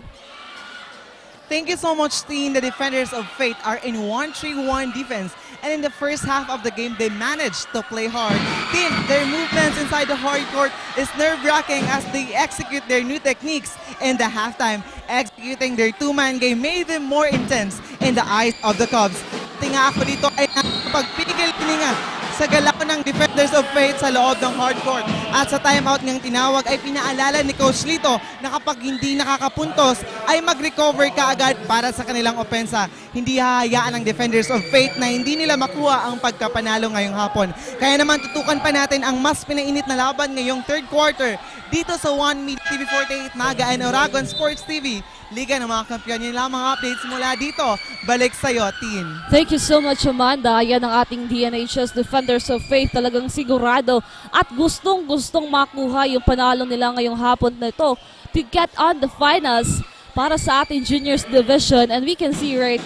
Thank you so much, team. The Defenders of Fate are in 1-3-1 defense. And in the first half of the game, they managed to play hard. Team, their movements inside the hard court is nerve-wracking as they execute their new techniques. In the halftime, executing their two-man game made them more intense in the eyes of the Cubs. Tinga ako dito ay nakapagpigil tininga sa galaw ng Defenders of Fate sa loob ng hardcourt. At sa timeout niyang tinawag ay pinaalala ni Coach Lito na kapag hindi nakakapuntos ay mag-recover kaagad para sa kanilang opensa. Hindi hahayaan ng Defenders of Fate na hindi nila makuha ang pagkapanalo ngayong hapon. Kaya naman tutukan pa natin ang mas pinainit na laban ngayong third quarter dito sa 1 Media TV 48 Naga and Oragon Sports TV. Liga ng mga kampiyon. Yun lang mga updates mula dito. Balik sa'yo, Tin. Thank you so much, Amanda. Yan ang ating Dnhs Defenders of Faith. Talagang sigurado at gustong-gustong makuha yung panalo nila ngayong hapon na ito to get on the finals para sa ating juniors division. And we can see right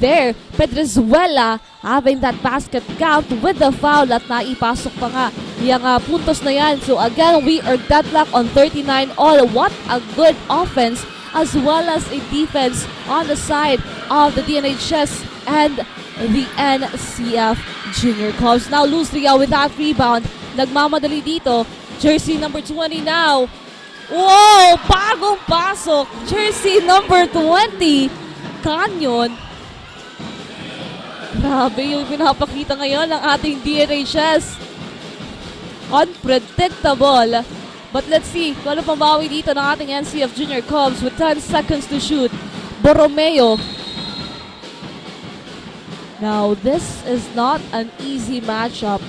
there, Pedrezuela having that basket count with the foul at naipasok pa nga yung puntos na yan. So again, we are deadlock on 39 all. What a good offense as well as a defense on the side of the Dnhs and the NCF Junior Cubs. Now lose Ria with that rebound. Nagmamadali dito. Jersey number 20 now. Wow! Bagong pasok. Jersey number 20. Canyon. Grabe yung pinapakita ngayon ng ating Dnhs. Unpredictable. But let's see kung ano pambawi dito ng ating NCF Junior Cubs with 10 seconds to shoot. Borromeo. Now, this is not an easy matchup.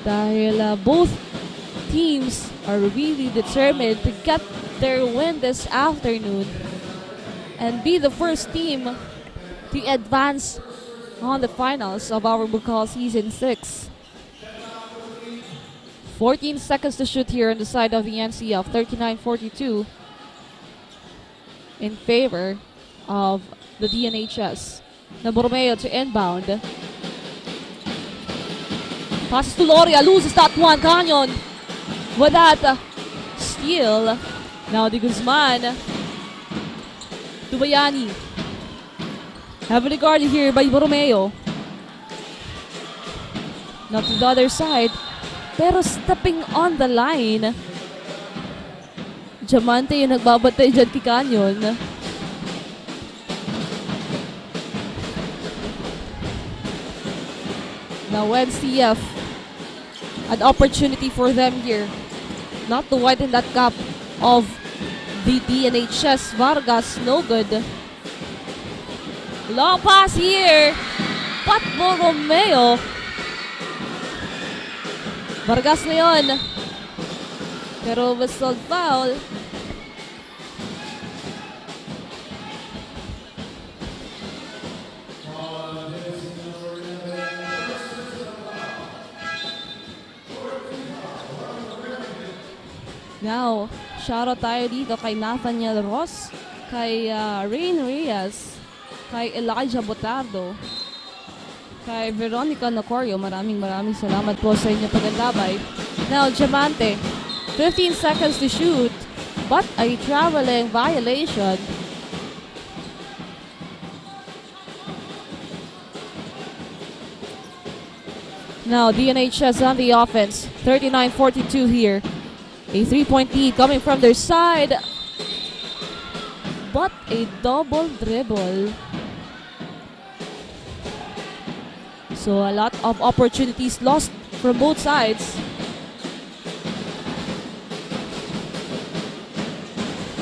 Dahil both teams are really determined to get their win this afternoon and be the first team to advance on the finals of our Bucal Season 6. 14 seconds to shoot here on the side of the NCF, 39-42 in favor of the Dnhs. Now Borromeo to inbound. Passes to Loria, loses that one. Canyon with that steal. Now Di Guzman to Bayani. Heavily guarded here by Borromeo. Now to the other side. Pero stepping on the line, Diamante yung nagbabatay dyan kay Canyon. Now NCF, an opportunity for them here not to widen that gap of the Dnhs. Vargas, no good. Long pass here, but Borromeo. Vargas na yun. Pero whistled foul. Now, shoutout tayo dito kay Nathaniel Ross, kay Rain Reyes, kay Elijah Botardo, kay Veronica Nocorio. Maraming salamat po sa inyo pagandabay. Now, Diamante, 15 seconds to shoot, but a traveling violation. Now, DNHS on the offense, 39-42 here. A 3-point lead coming from their side, but a double dribble. So a lot of opportunities lost from both sides.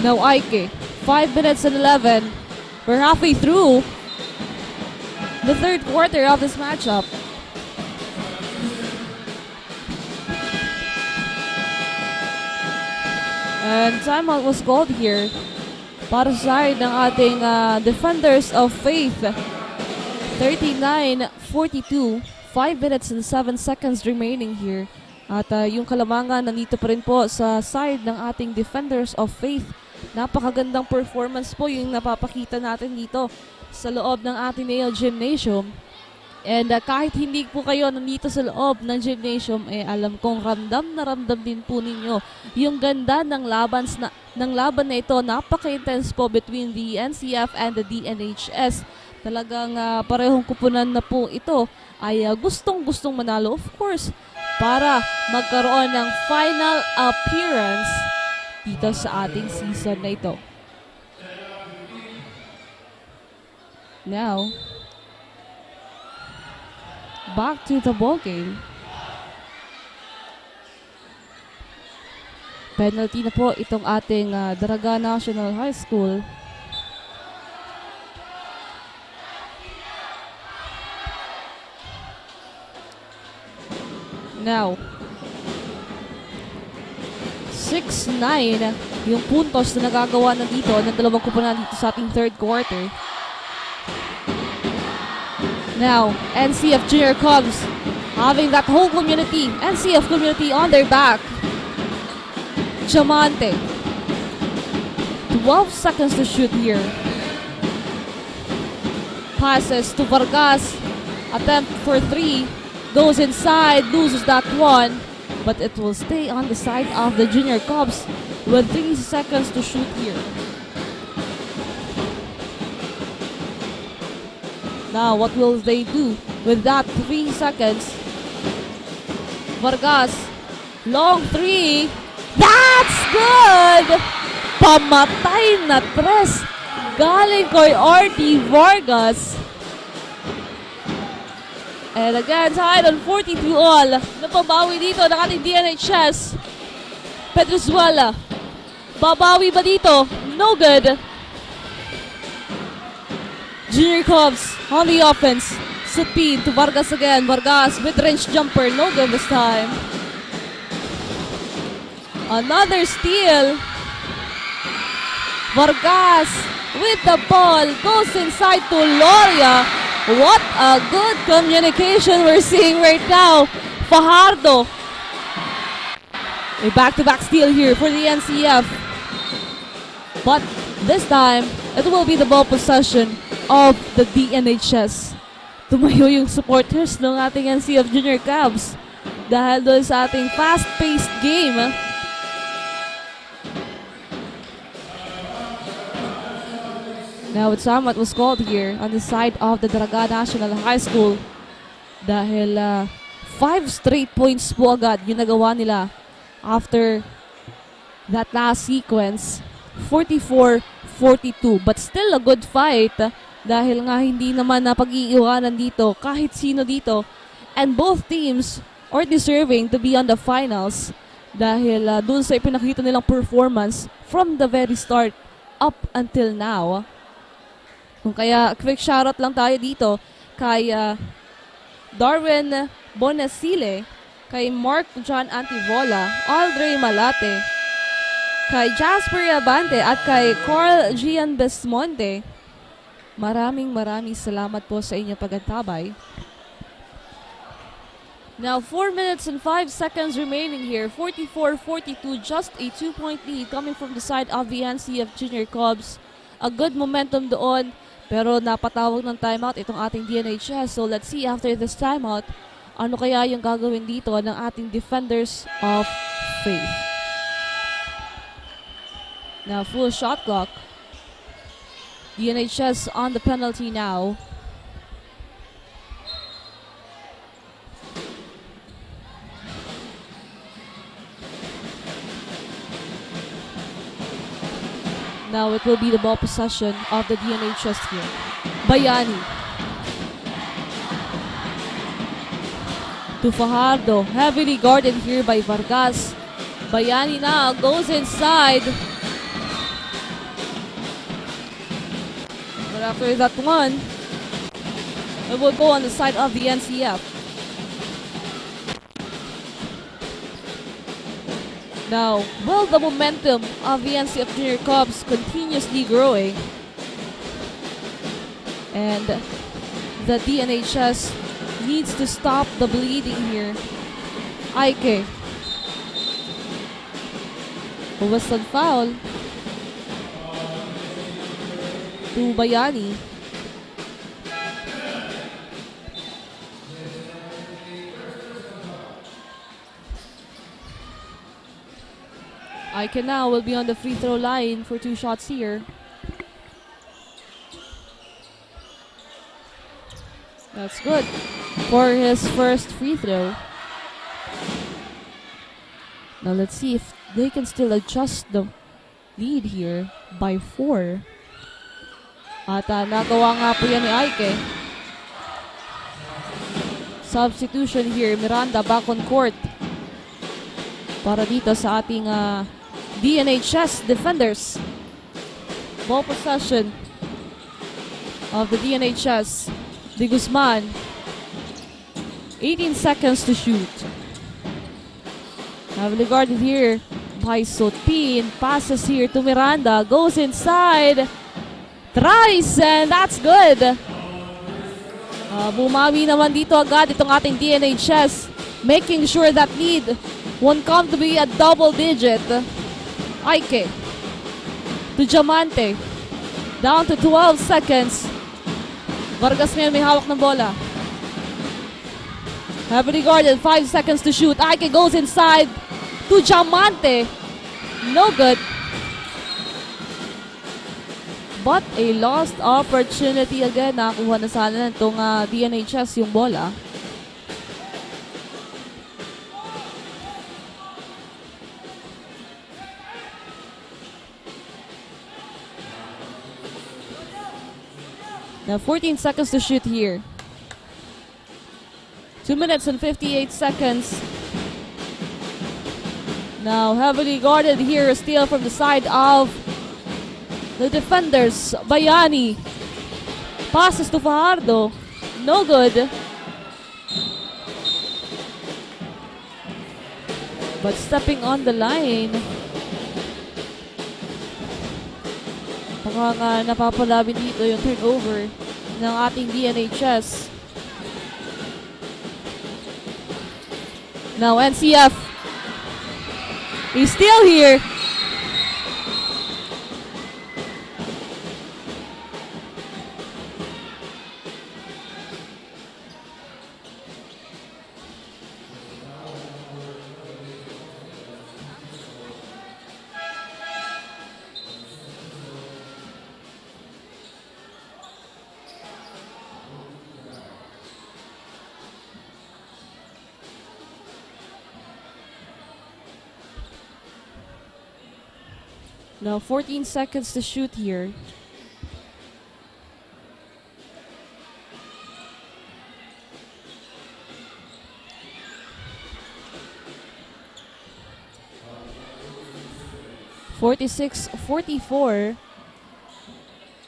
Now Ike, 5 minutes and 11. We're halfway through the third quarter of this matchup. And timeout was called here para sa side ng ating Defenders of Faith. 39-42, 5 minutes and 7 seconds remaining here. At yung Kalamangan nandito pa rin po sa side ng ating Defenders of Faith. Napakagandang performance po yung napapakita natin dito sa loob ng Ateneo Gymnasium. And kahit hindi po kayo nandito sa loob ng gymnasium, alam kong ramdam din po ninyo yung ganda ng laban na ito. Napaka-intense po between the NCF and the DNHS. Talagang parehong kupunan na po ito ay gustong-gustong manalo, of course, para magkaroon ng final appearance dito sa ating season na ito. Now, back to the ball game. Penalty na po itong ating Daraga National High School. Now, 6-9 yung puntos na nagagawa na dito ng dalawang kupunan dito sa ating third quarter. Now, NCF Junior Cubs having that whole community, NCF community on their back. Diamante, 12 seconds to shoot here. Passes to Vargas, attempt for 3, goes inside, loses that one, but it will stay on the side of the Junior Cubs with 3 seconds to shoot here. Now, what will they do with that 3 seconds? Vargas, long 3. That's good! Pamatay na tres. Galing kay RT Vargas. And again, tied on 42 all. Napabawi dito ng ating DNHS. Pedrozuela. Babawi ba dito? No good. Junior Cubs on the offense. Speed to Vargas again. Vargas mid-range jumper. No good this time. Another steal. Vargas with the ball. Goes inside to Loria. What a good communication we're seeing right now. Fajardo. A back-to-back steal here for the NCF. But this time, it will be the ball possession of the DNHS. Tumayo yung supporters ng ating NCF Junior Cubs dahil doon sa ating fast-paced game. Now, timeout was called here on the side of the Daraga National High School dahil 5 straight points po agad yung nagawa nila after that last sequence. 44-42, but still a good fight dahil nga hindi naman napag-iiwanan dito kahit sino dito, and both teams are deserving to be on the finals dahil dun sa ipinakita nilang performance from the very start up until now. Kung kaya, quick shoutout lang tayo dito kay Darwin Bonasile, kay Mark John Antivola, Aldrey Malate, kay Jasper Abante at kay Carl Gian Besmonte. Maraming salamat po sa inyong pagtantabay. Now 4 minutes and 5 seconds remaining here. 44-42, just a 2-point lead coming from the side of the NCF Junior Cubs. A good momentum doon, pero napatawag ng timeout itong ating DNHS. So let's see after this timeout, ano kaya yung gagawin dito ng ating defenders of faith. Now full shot clock. DNHS on the penalty now. Now it will be the ball possession of the DNHS here. Bayani. To Fajardo. Heavily guarded here by Vargas. Bayani now goes inside. But after that one, it will go on the side of the NCF. Now, will the momentum of the NCF Junior Cubs continuously growing? And the DNHS needs to stop the bleeding here. Ike. A whistle foul to Bayani. Ike now will be on the free throw line for 2 shots here. That's good for his first free throw. Now let's see if they can still adjust the lead here by 4. At nagawa nga po yan ni Ike. Substitution here, Miranda back on court para dito sa ating DNHS defenders. Ball possession of the DNHS. De Guzman. 18 seconds to shoot. Heavily guarded here by Sotin. Passes here to Miranda. Goes inside. Tries, and that's good. Bumawi naman dito agad itong ating DNHS. Making sure that lead won't come to be a double digit. Ike to Diamante. Down to 12 seconds. Vargas ngayon may hawak ng bola. Heavily guarded, 5 seconds to shoot. Ike goes inside to Diamante. No good. But a lost opportunity again. Nakakuha na sana itong DNHS yung bola. Now 14 seconds to shoot here. 2 minutes and 58 seconds. Now heavily guarded here, a steal from the side of the defenders. Bayani. Passes to Fajardo. No good. But stepping on the line. Baka nga napapalabin dito yung turnover ng ating DNHS. Now NCF is still here. Now 14 seconds to shoot here. (46-44).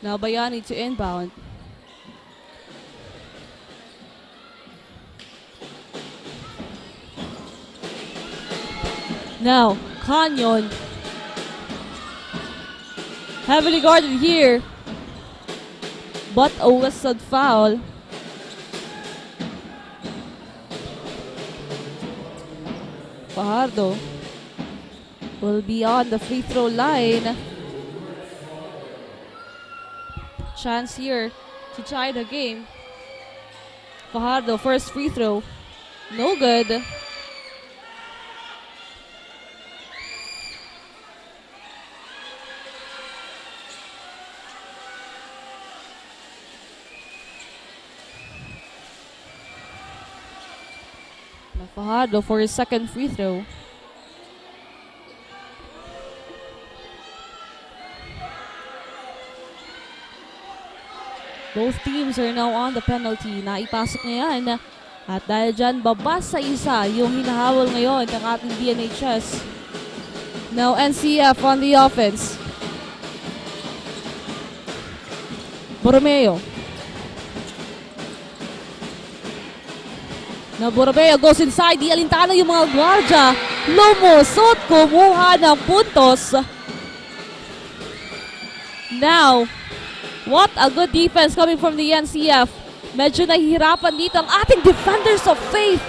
Now Bayani to inbound. Now Canyon. Heavily guarded here, but a whistled foul. Fajardo will be on the free throw line. Chance here to tie the game. Fajardo, first free throw. No good. Fajardo for his second free throw. Both teams are now on the penalty. Naipasok niya yan. At dahil dyan, babas sa isa yung hinahawal ngayon ng ating DNHS. Now NCF on the offense. Borromeo. Now Borromeo goes inside. Di alintana yung mga gwardya. Lumusot, kumuha ng puntos. Now, what a good defense coming from the NCF. Medyo nahihirapan dito ang ating defenders of faith.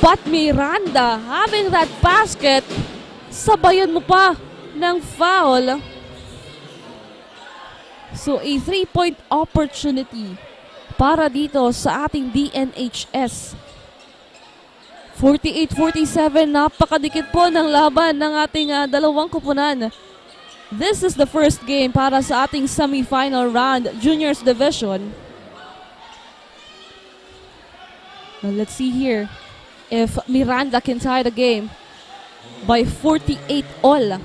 But Miranda, having that basket, sabayan mo pa ng foul. So a 3-point opportunity para dito sa ating DNHS. 48-47, napakadikit po ng laban ng ating dalawang kupunan. This is the first game para sa ating semi-final round Juniors Division. Now let's see here if Miranda can tie the game by 48 all.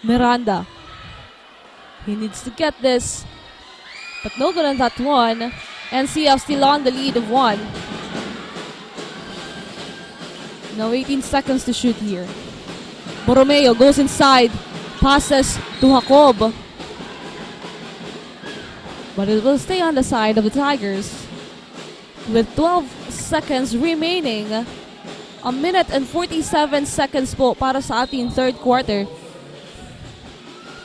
Miranda. He needs to get this. But no good on that one. NCF still on the lead of 1. Now 18 seconds to shoot here. Borromeo goes inside, passes to Jacob. But it will stay on the side of the Tigers. With 12 seconds remaining, a minute and 47 seconds po para sa ating third quarter.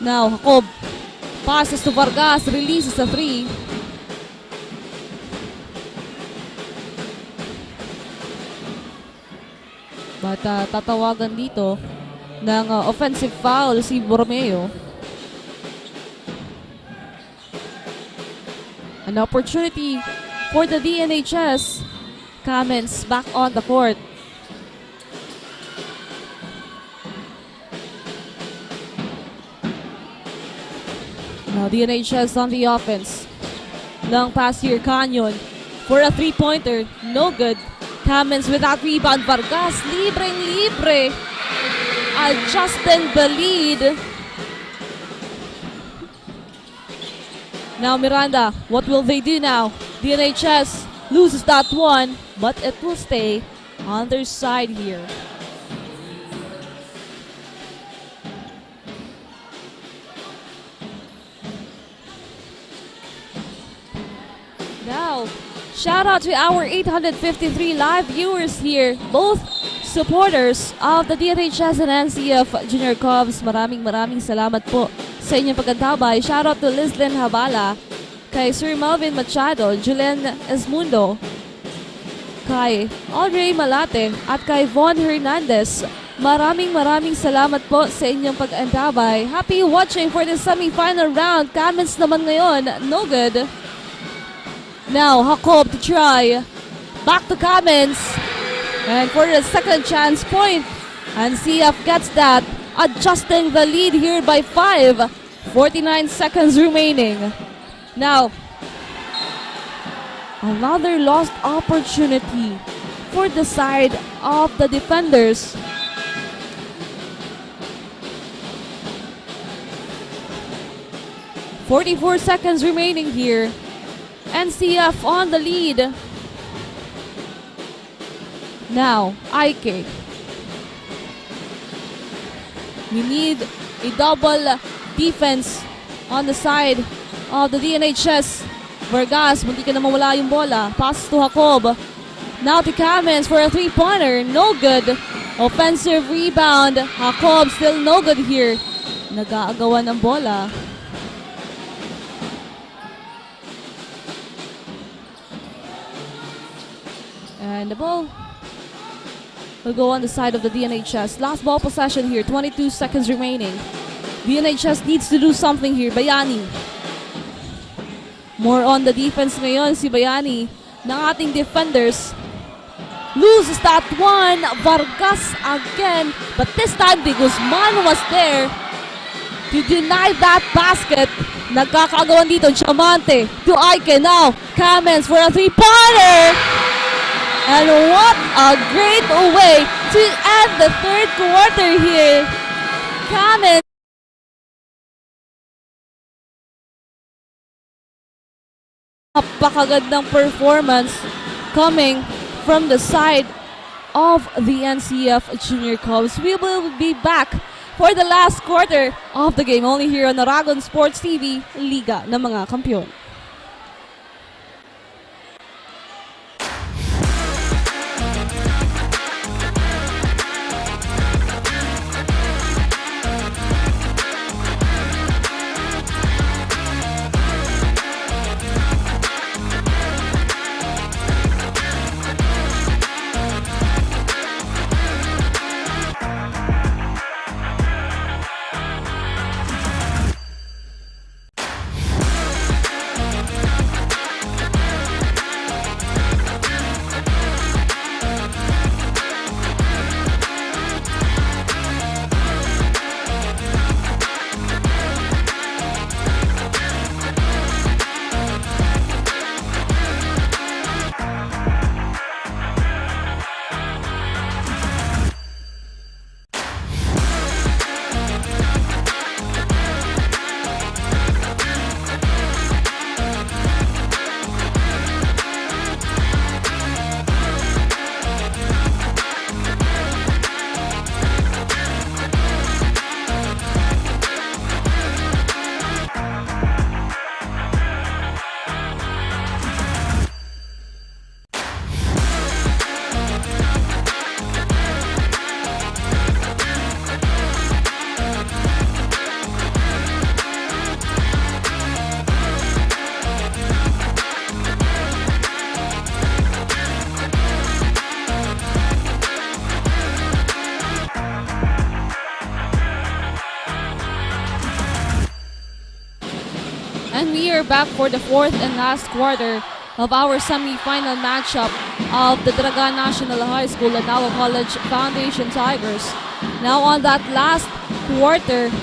Now, Jacob passes to Vargas, releases a 3. But tatawagan dito ng offensive foul si Borromeo. An opportunity for the DNHS. Kamens back on the court. Now DNHS on the offense. Long pass here, Canyon for a 3-pointer. No good. Kamens without rebound. Vargas, libre. Adjusting the lead. Now Miranda, what will they do now? DNHS loses that one, but it will stay on their side here. Now, shout out to our 853 live viewers here, both supporters of the DNHS and NCF Junior Cubs. Maraming salamat po sa inyong pagkantabay. Shout out to Lizlyn Habala, kay Sir Melvin Machado, Julen Esmundo, kay Audrey Malate, at kay Von Hernandez. Maraming salamat po sa inyong pag-antabay. Happy watching for the semi-final round. Comments naman ngayon, no good. Now, Jacob to try. Back to Kamens. And for the second chance point, NCF gets that, adjusting the lead here by 5. 49 seconds remaining. Now, another lost opportunity for the side of the defenders. "44 seconds remaining here. NCF on the lead. Now, Ike. We need a double defense on the side of the DNHS. Vargas, munti ka na mawala yung bola. Pass to Jacob. Now to Kamens for a 3-pointer. No good. Offensive rebound. Jacob still no good here. Nag-aagawan ng bola. And the ball will go on the side of the DNHS. Last ball possession here, 22 seconds remaining. DNHS needs to do something here. Bayani. More on the defense ngayon si Bayani ng ating defenders. Loses that one. Vargas again. But this time, De Guzman was there to deny that basket. Nagkakagawan dito, Diamante to Ike. Now, Kamens for a three-pointer. And what a great way to end the third quarter here. Kamens. Napakagandang performance coming from the side of the NCF Junior Cubs. We will be back for the last quarter of the game only here on Aragon Sports TV, Liga ng mga Kampiyon. And we are back for the fourth and last quarter of our semi-final matchup of the Draga National High School and Naga College Foundation Tigers. Now on that last quarter,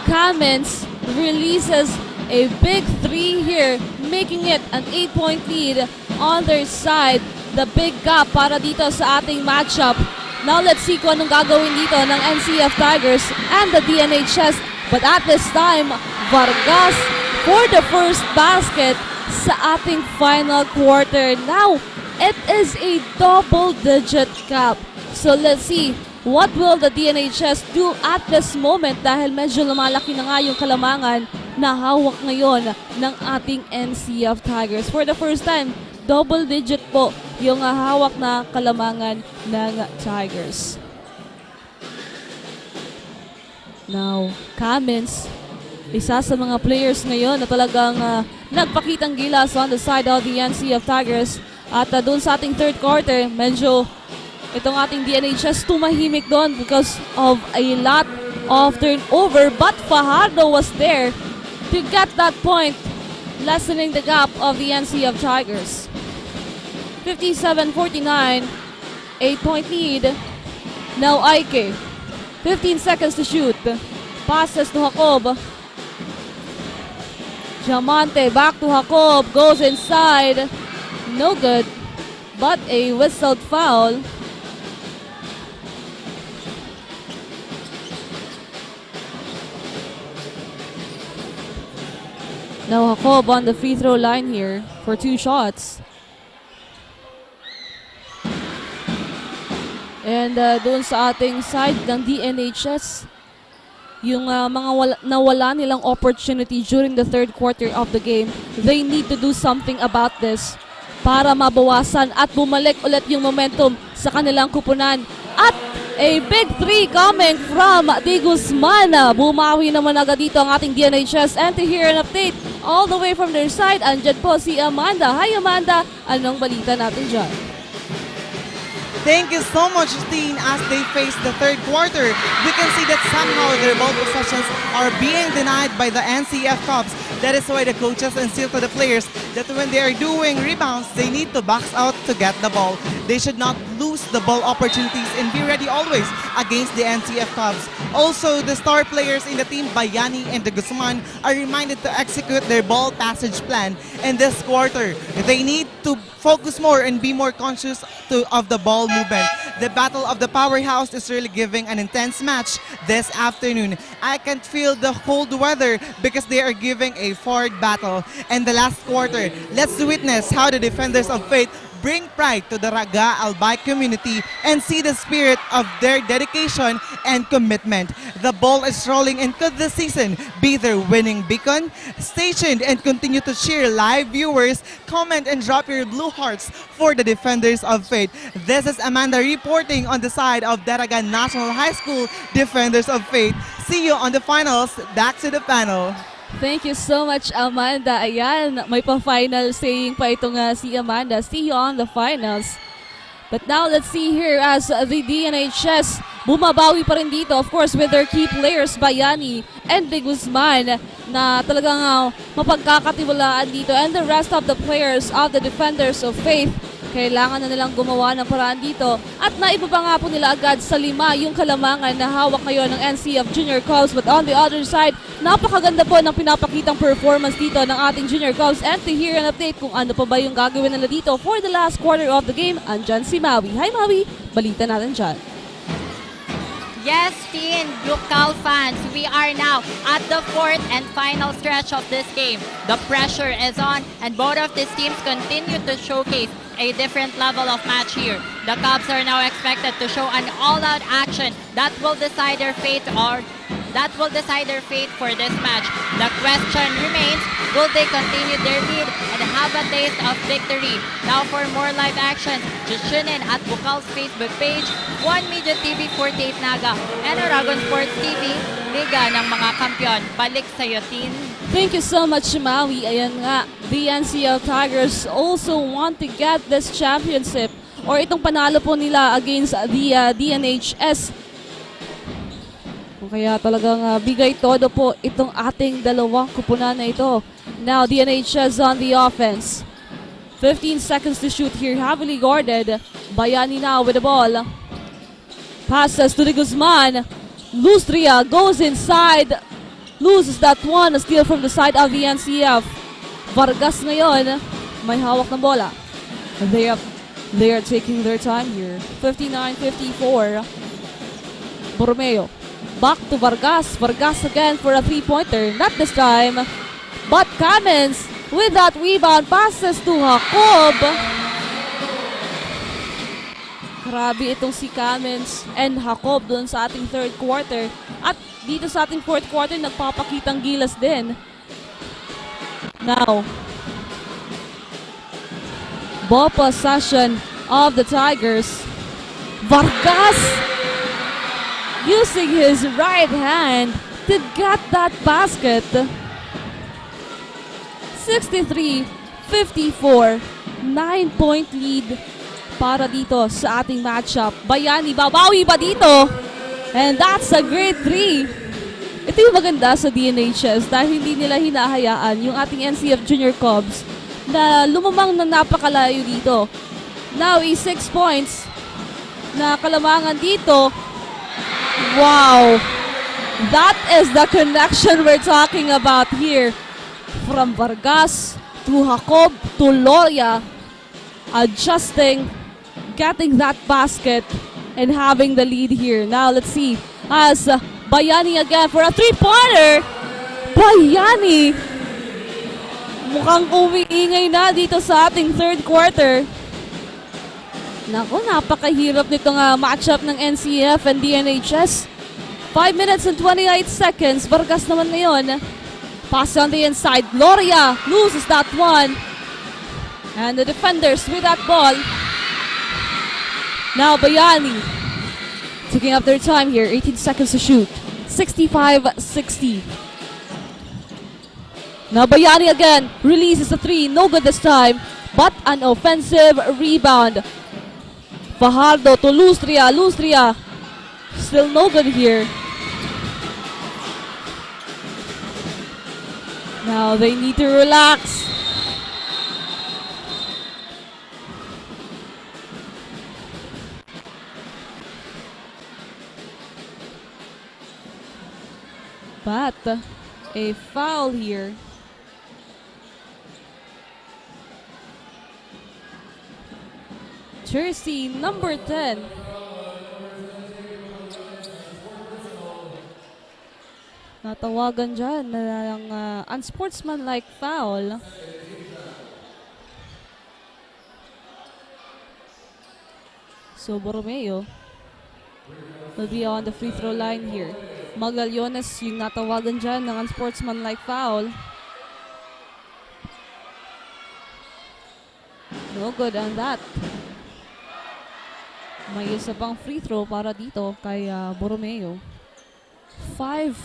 Kamens releases a big three here, making it an 8-point lead on their side. The big gap para dito sa ating matchup. Now let's see kung anong gagawin dito ng NCF Tigers and the DNHS. But at this time, Vargas for the first basket sa ating final quarter. Now, it is a double-digit gap. So let's see what will the DNHS do at this moment dahil medyo lumalaki na nga yung kalamangan na hawak ngayon ng ating NCF Tigers. For the first time, double-digit po yung hawak na kalamangan ng Tigers. Now, Kamens, isa sa mga players ngayon na talagang nagpakitang gilas on the side of the NCF Tigers. At doon sa ating third quarter, medyo itong ating DNHS tumahimik doon because of a lot of turnover. But Fajardo was there to get that point, lessening the gap of the NCF Tigers. 57-49, 8-point lead. Now Ike, 15 seconds to shoot. Passes to Jacob. Diamante back to Jacob, goes inside. No good, but a whistled foul. Now Jacob on the free throw line here for 2 shots. And doon sa ating side ng DNHS, yung mga nawala nilang opportunity during the third quarter of the game, they need to do something about this para mabawasan at bumalik ulit yung momentum sa kanilang kupunan. At a big three coming from De Guzman. Bumawi naman agad dito ang ating DNHS. And to hear an update all the way from their side, andyan po si Amanda. Hi Amanda, anong balita natin dyan? Thank you so much, Teen. As they face the third quarter, we can see that somehow their ball possessions are being denied by the NCF Cubs. That is why the coaches instill to the players that when they are doing rebounds, they need to box out to get the ball. They should not lose the ball opportunities and be ready always against the NCF Cubs. Also, the star players in the team, Bayani and De Guzman, are reminded to execute their ball passage plan in this quarter. They need to focus more and be more conscious of the ball movement. The battle of the powerhouse is really giving an intense match this afternoon. I can feel the cold weather because they are giving a forward battle. And the last quarter, let's witness how the defenders of Faith bring pride to the Raga Albay community and see the spirit of their dedication and commitment. The ball is rolling and could this season be their winning beacon? Stay tuned and continue to cheer live viewers. Comment and drop your blue hearts for the defenders of Faith. This is Amanda reporting on the side of Daraga National High School Defenders of Faith. See you on the finals. Back to the panel. Thank you so much, Amanda. Ayan, may pa-final saying pa ito nga si Amanda. See you on the finals. But now let's see here as the Dnhs bumabawi pa rin dito. Of course, with their key players, Bayani and De Guzman, na talagang mapagkakatiwalaan dito. And the rest of the players of the Defenders of Faith, kailangan na nilang gumawa ng paraan dito. At naibaba nga po nila agad sa 5 yung kalamangan na hawak ngayon ng NCF Junior Cubs. But on the other side, napakaganda po ng pinapakitang performance dito ng ating Junior Cubs. And to hear an update kung ano pa ba yung gagawin nila dito for the last quarter of the game, andyan si Maui. Hi Maui, balita natin dyan. Yes, Teen, Bucal fans, we are now at the fourth and final stretch of this game. The pressure is on and both of these teams continue to showcase a different level of match here. The Cubs are now expected to show an all-out action that will decide their fate for this match. The question remains, will they continue their lead and have a taste of victory? Now for more live action, just tune in at Bucal's Facebook page, One Media TV 48 Naga, and Aragon Sports TV, Liga ng mga Kampiyon. Balik sa'yo, Teen. Thank you so much, Maui. Ayan nga, the NCL Tigers also want to get this championship or itong panalo po nila against the Dnhs. Kaya talagang bigay todo po itong ating dalawang kupunan na ito. Now, Dnhs on the offense. 15 seconds to shoot here, heavily guarded. Bayani now with the ball. Passes to De Guzman. Lustria goes inside. Loses that one. A steal from the side of the NCF. Vargas ngayon, may hawak ng bola. They are taking their time here. 59-54. Borromeo. Back to Vargas. Vargas again for a three-pointer. Not this time. But Kamens with that rebound. Passes to Jacob. Grabe itong si Kamens and Jacob doon sa ating third quarter. At dito sa ating fourth quarter, nagpapakitang gilas din. Now, ball possession of the Tigers. Vargas using his right hand to get that basket. 63-54, 9-point lead para dito sa ating matchup. Bayani, babawi ba dito? And that's a great 3. Ito yung maganda sa Dnhs dahil hindi nila hinahayaan yung ating NCF Junior Cubs na lumamang na napakalayo dito. Now, 6 points na kalamangan dito. Wow! That is the connection we're talking about here. From Vargas to Jacob to Loria, adjusting, getting that basket, and having the lead here. Now, let's see. As Bayani again for a three-pointer. Bayani! Mukhang umiingay na dito sa ating third quarter. Naku, napakahirap nitong matchup ng NCF and Dnhs. 5 minutes and 28 seconds. Vargas naman ngayon. Pass on the inside. Loria loses that one. And the defenders with that ball. Now Bayani taking up their time here. 18 seconds to shoot. 65-60. Now Bayani again releases a 3. No good this time. But an offensive rebound. Fajardo to Lustria. Lustria still no good here. Now they need to relax. But a foul here. Jersey number 10. Natawagan dyan ng unsportsmanlike foul. So Borromeo will be on the free throw line here. Magallones yung natawagan dyan ng unsportsmanlike foul. No good on that. May isa pang free throw para dito kay Borromeo. 5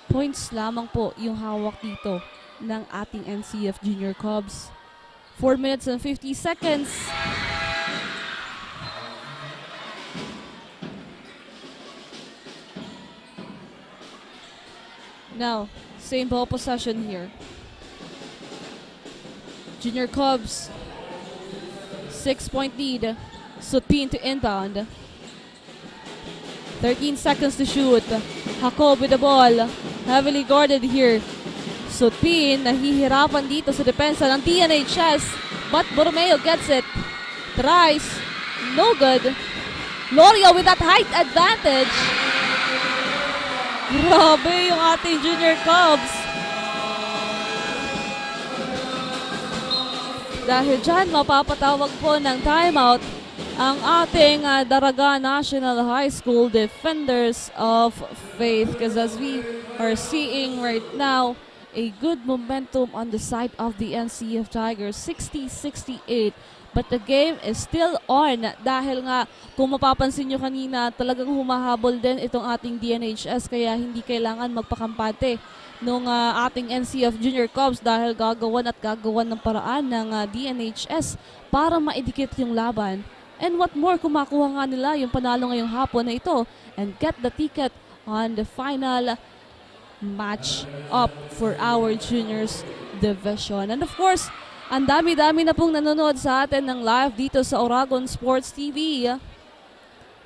points lamang po yung hawak dito ng ating NCF Junior Cubs. 4 minutes and 50 seconds. Now, same ball possession here. Junior Cubs, 6-point lead. Sutpin to inbound. 13 seconds to shoot. Jacob with the ball. Heavily guarded here. Sutpin, nahihirapan dito sa depensa ng Dnhs. But Borromeo gets it. Tries. No good. Loria with that height advantage. Grabe yung ating Junior Cubs. Dahil dyan, mapapatawag po ng timeout ang ating Daraga National High School Defenders of Faith. Because as we are seeing right now, a good momentum on the side of the NCF Tigers, 60-68. But the game is still on dahil nga kung mapapansin nyo kanina talagang humahabol din itong ating Dnhs kaya hindi kailangan magpakampante nung ating NCF Junior Cubs dahil gagawan ng paraan ng Dnhs para maidikit yung laban. And what more, kumakuha nga nila yung panalo ngayong hapon na ito and get the ticket on the final match up for our juniors division. And of course, ang dami-dami na pong nanonood sa atin ng live dito sa Oragon Sports TV.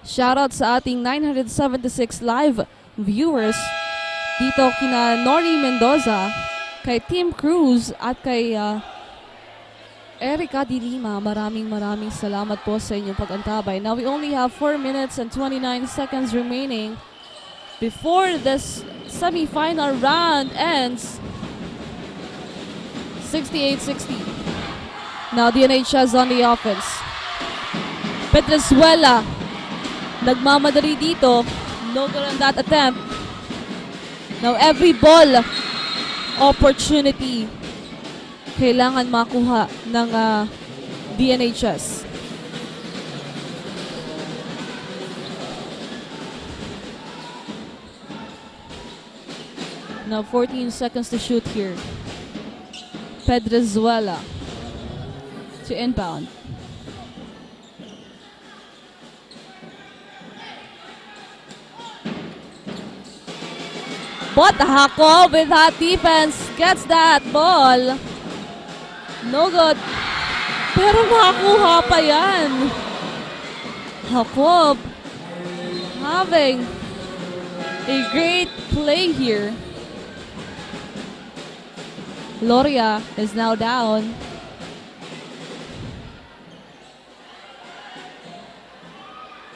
Shoutout sa ating 976 live viewers dito kina Nori Mendoza, kay Tim Cruz at kay Erica Di Lima. Maraming salamat po sa inyong pag-antabay. Now we only have 4 minutes and 29 seconds remaining before this semi-final round ends. 68-60. Now Dnhs on the offense. Pedrezuela nagmamadali dito. No good on that attempt. Now every ball opportunity kailangan makuha ng Dnhs. Now 14 seconds to shoot here. Pedrezuela to inbound. But Jacob with that defense gets that ball. No good. Pero makakuha pa yan. Jacob having a great play here. Loria is now down.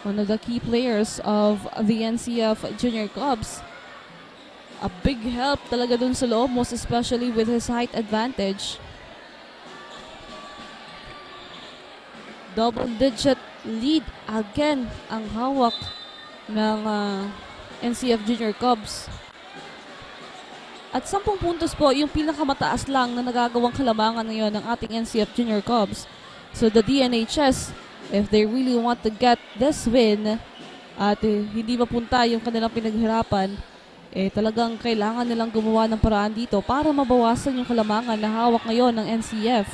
One of the key players of the NCF Junior Cubs. A big help talaga dun sa loob, most especially with his height advantage. Double-digit lead again ang hawak ng NCF Junior Cubs. At 10 puntos po, yung pinakamataas lang na nagagawang kalamangan ngayon ng ating NCF Junior Cubs. So the Dnhs, if they really want to get this win at hindi mapunta yung kanilang pinaghirapan, talagang kailangan nilang gumawa ng paraan dito para mabawasan yung kalamangan na hawak ngayon ng NCF.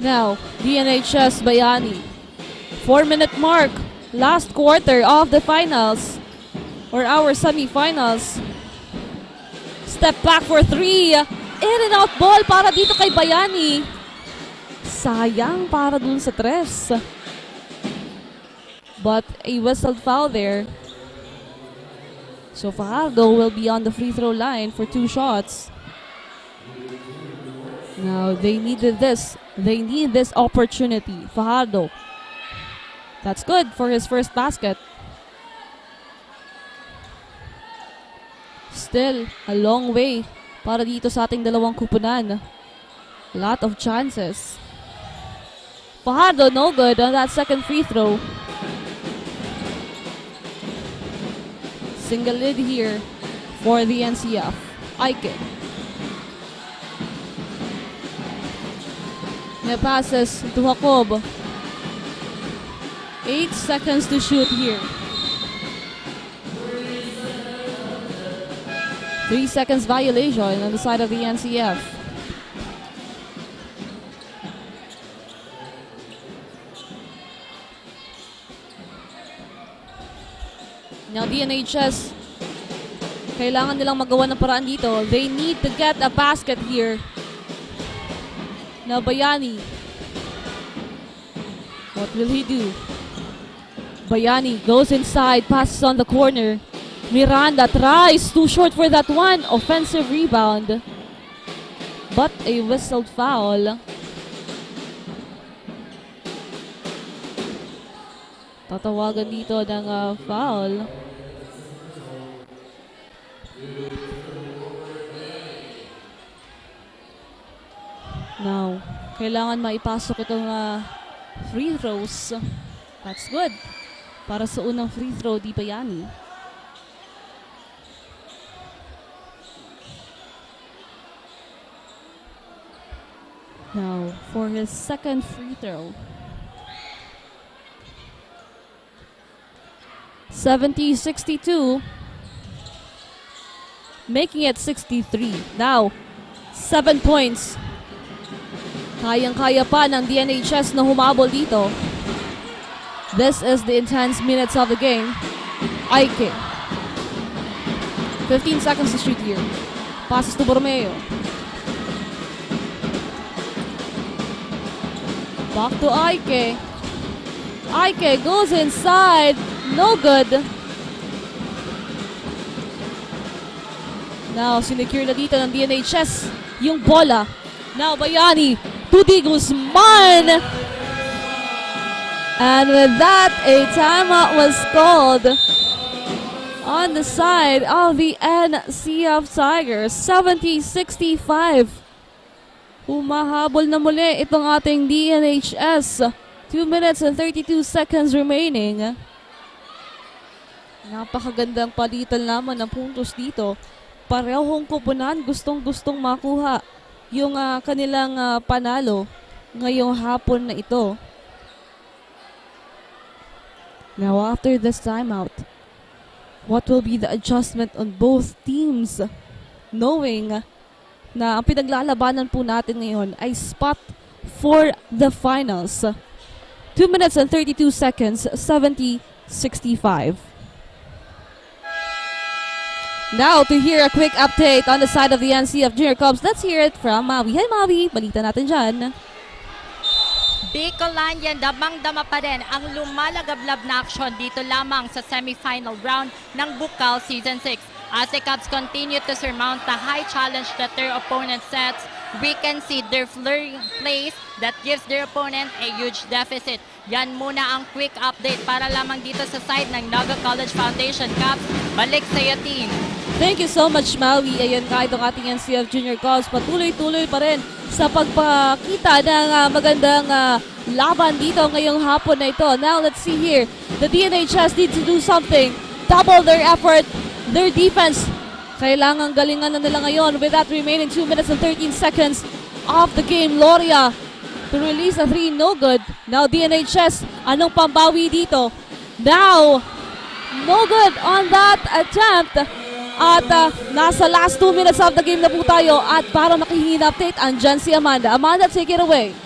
Now, DNHS Bayani. 4-minute mark. Last quarter of the finals. Or our semifinals. Step back for 3. In and out ball para dito kay Bayani. Sayang para dun sa 3. But a whistled foul there. So Fajardo will be on the free throw line for 2 shots. Now they needed this. They need this opportunity. Fajardo. That's good for his first basket. Still a long way para dito sa ating dalawang kupunan. Lot of chances. Fajardo no good on that second free throw. Single lead here for the NCF. Ike. May passes to Jacob. 8 seconds to shoot here. 3 seconds violation on the side of the NCF. Now DNHS, kailangan nilang magawa ng paraan dito. They need to get a basket here. Now Bayani. What will he do? Bayani goes inside, passes on the corner. Miranda tries, too short for that one. Offensive rebound. But a whistled foul. Tatawagan dito ng foul. Now, kailangan maipasok itong free throws. That's good. Para sa unang free throw, di Bayani. Now, for his second free throw. 70-62. Making it 63. Now, 7 points. Kayang-kaya pa ng DNHS na humabol dito. This is the intense minutes of the game. Ike. 15 seconds to shoot here. Passes to Borromeo. Back to Ike. Ike goes inside. No good. Now, sinecure na dito ng DNHS yung bola. Now, Bayani. Tudi Guzman. And with that, a timeout was called on the side of the NCF Tigers. 70-65. Humahabol na muli itong ating DNHS. 2 minutes and 32 seconds remaining. Napakagandang palitan naman ng puntos dito. Parehong kupunan gustong-gustong makuha yung kanilang panalo ngayong hapon na ito. Now after this timeout, what will be the adjustment on both teams? Knowing na ang pinaglalabanan po natin ngayon ay spot for the finals. 2 minutes and 32 seconds, 70-65. Now, to hear a quick update on the side of the NCF Junior Cubs, let's hear it from Mavi. Hi Mavi, balita natin dyan. Bicolandian, damang-dama pa rin ang lumalagablab na aksyon dito lamang sa semifinal round ng Bucal Season 6. As the Cubs continue to surmount the high challenge that their opponent sets, we can see their flurry plays that gives their opponent a huge deficit. Yan muna ang quick update para lamang dito sa side ng Naga College Foundation. Cubs, balik sa iyo team. Thank you so much, Maui. Ayan nga itong ating NCF Junior Cubs. Patuloy-tuloy pa rin sa pagpakita ng magandang laban dito ngayong hapon na ito. Now, let's see here. The DNHS need to do something. Double their effort, their defense. Kailangan galingan na nila ngayon with that remaining 2 minutes and 13 seconds of the game. Loria to release a 3, no good. Now, DNHS, anong pambawi dito? Now, no good on that attempt. At nasa last 2 minutes of the game na po tayo. At para makihingi na update, andyan si Amanda. Amanda, take it away.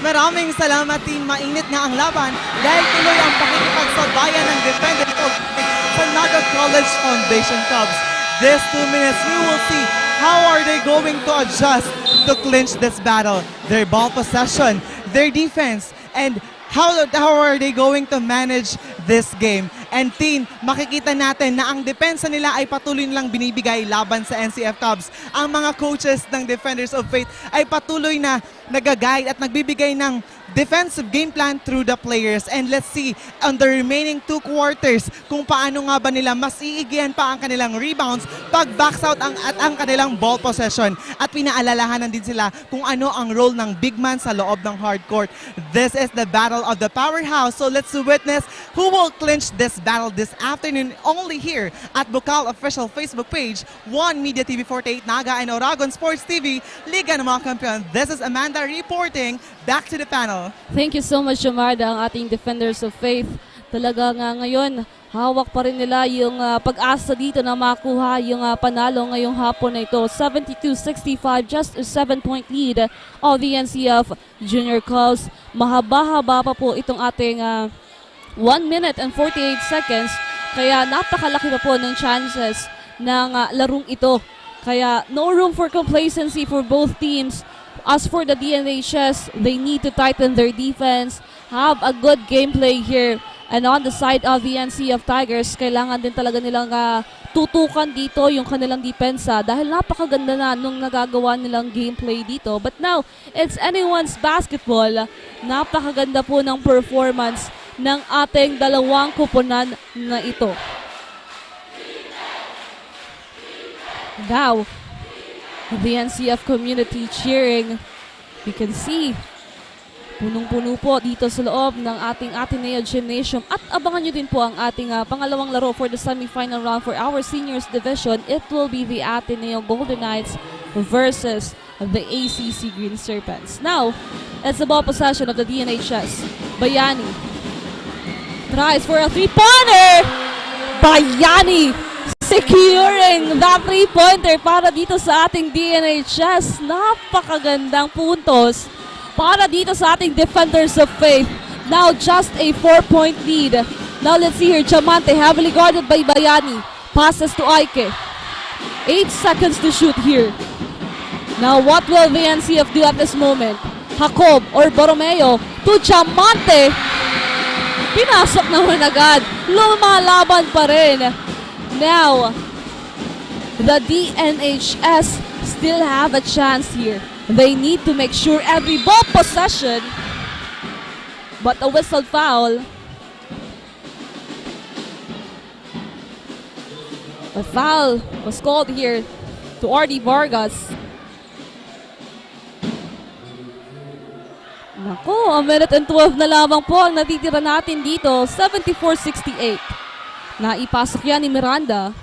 Maraming salamat team. Mainit nga ang laban dahil tuloy ang pakikipagsabayan ng defenders sa Naga College Foundation Cubs. This 2 minutes, we will see how are they going to adjust to clinch this battle. Their ball possession, their defense, and how are they going to manage this game? And team, makikita natin na ang depensa nila ay patuloy nilang binibigay laban sa NCF Cubs. Ang mga coaches ng Defenders of Faith ay patuloy na nag-guide at nagbibigay ng defensive game plan through the players. And let's see on the remaining 2 quarters kung paano nga ba nila mas iigihan pa ang kanilang rebounds pag backs out at ang kanilang ball possession. At pinaalalahanan din sila kung ano ang role ng big man sa loob ng hard court. This is the battle of the powerhouse. So let's witness who will clinch this battle this afternoon only here at Bucal official Facebook page, One Media TV 48 Naga and Oragon Sports TV, Liga ng mga Kampiyon. This is Amanda reporting. Back to the panel. Thank you so much, Jamarda, ang ating Defenders of Faith. Talaga nga ngayon, hawak pa rin nila yung pag-asa dito na makuha yung panalo ngayong hapon na ito. 72-65, just a 7-point lead of the NCF Junior Cubs. Mahaba-haba pa po itong ating 1 minute and 48 seconds. Kaya napakalaki pa po ng chances ng larong ito. Kaya no room for complacency for both teams. As for the Dnhs, they need to tighten their defense, have a good gameplay here. And on the side of the NCF Tigers, kailangan din talaga nilang tutukan dito yung kanilang depensa dahil napakaganda na nung nagagawa nilang gameplay dito. But now, it's anyone's basketball. Napakaganda po ng performance ng ating dalawang kuponan na ito. Now, the NCF community cheering. You can see, punong-puno po dito sa loob ng ating Ateneo Gymnasium. At abangan nyo din po ang ating pangalawang laro for the semi-final round for our seniors division. It will be the Ateneo Golden Knights versus the ACC Green Serpents. Now, it's the ball possession of the Dnhs. Bayani tries for a three-pointer. Bayani securing that three-pointer para dito sa ating Dnhs. Napakagandang puntos para dito sa ating Defenders of Faith. Now just a 4-point lead. Now let's see here, Chamante heavily guarded by Bayani. Passes to Aike. 8 seconds to shoot here. Now what will the NCF do at this moment? Jacob or Borromeo to Chamante. Pinasok naman agad. Lumalaban pa rin. Now, the Dnhs still have a chance here. They need to make sure every ball possession, but a whistled foul. A foul was called here to RD Vargas. Naku, a minute and 12 na lamang po ang natitira natin dito. 74-68. Naipasok yan ni Miranda.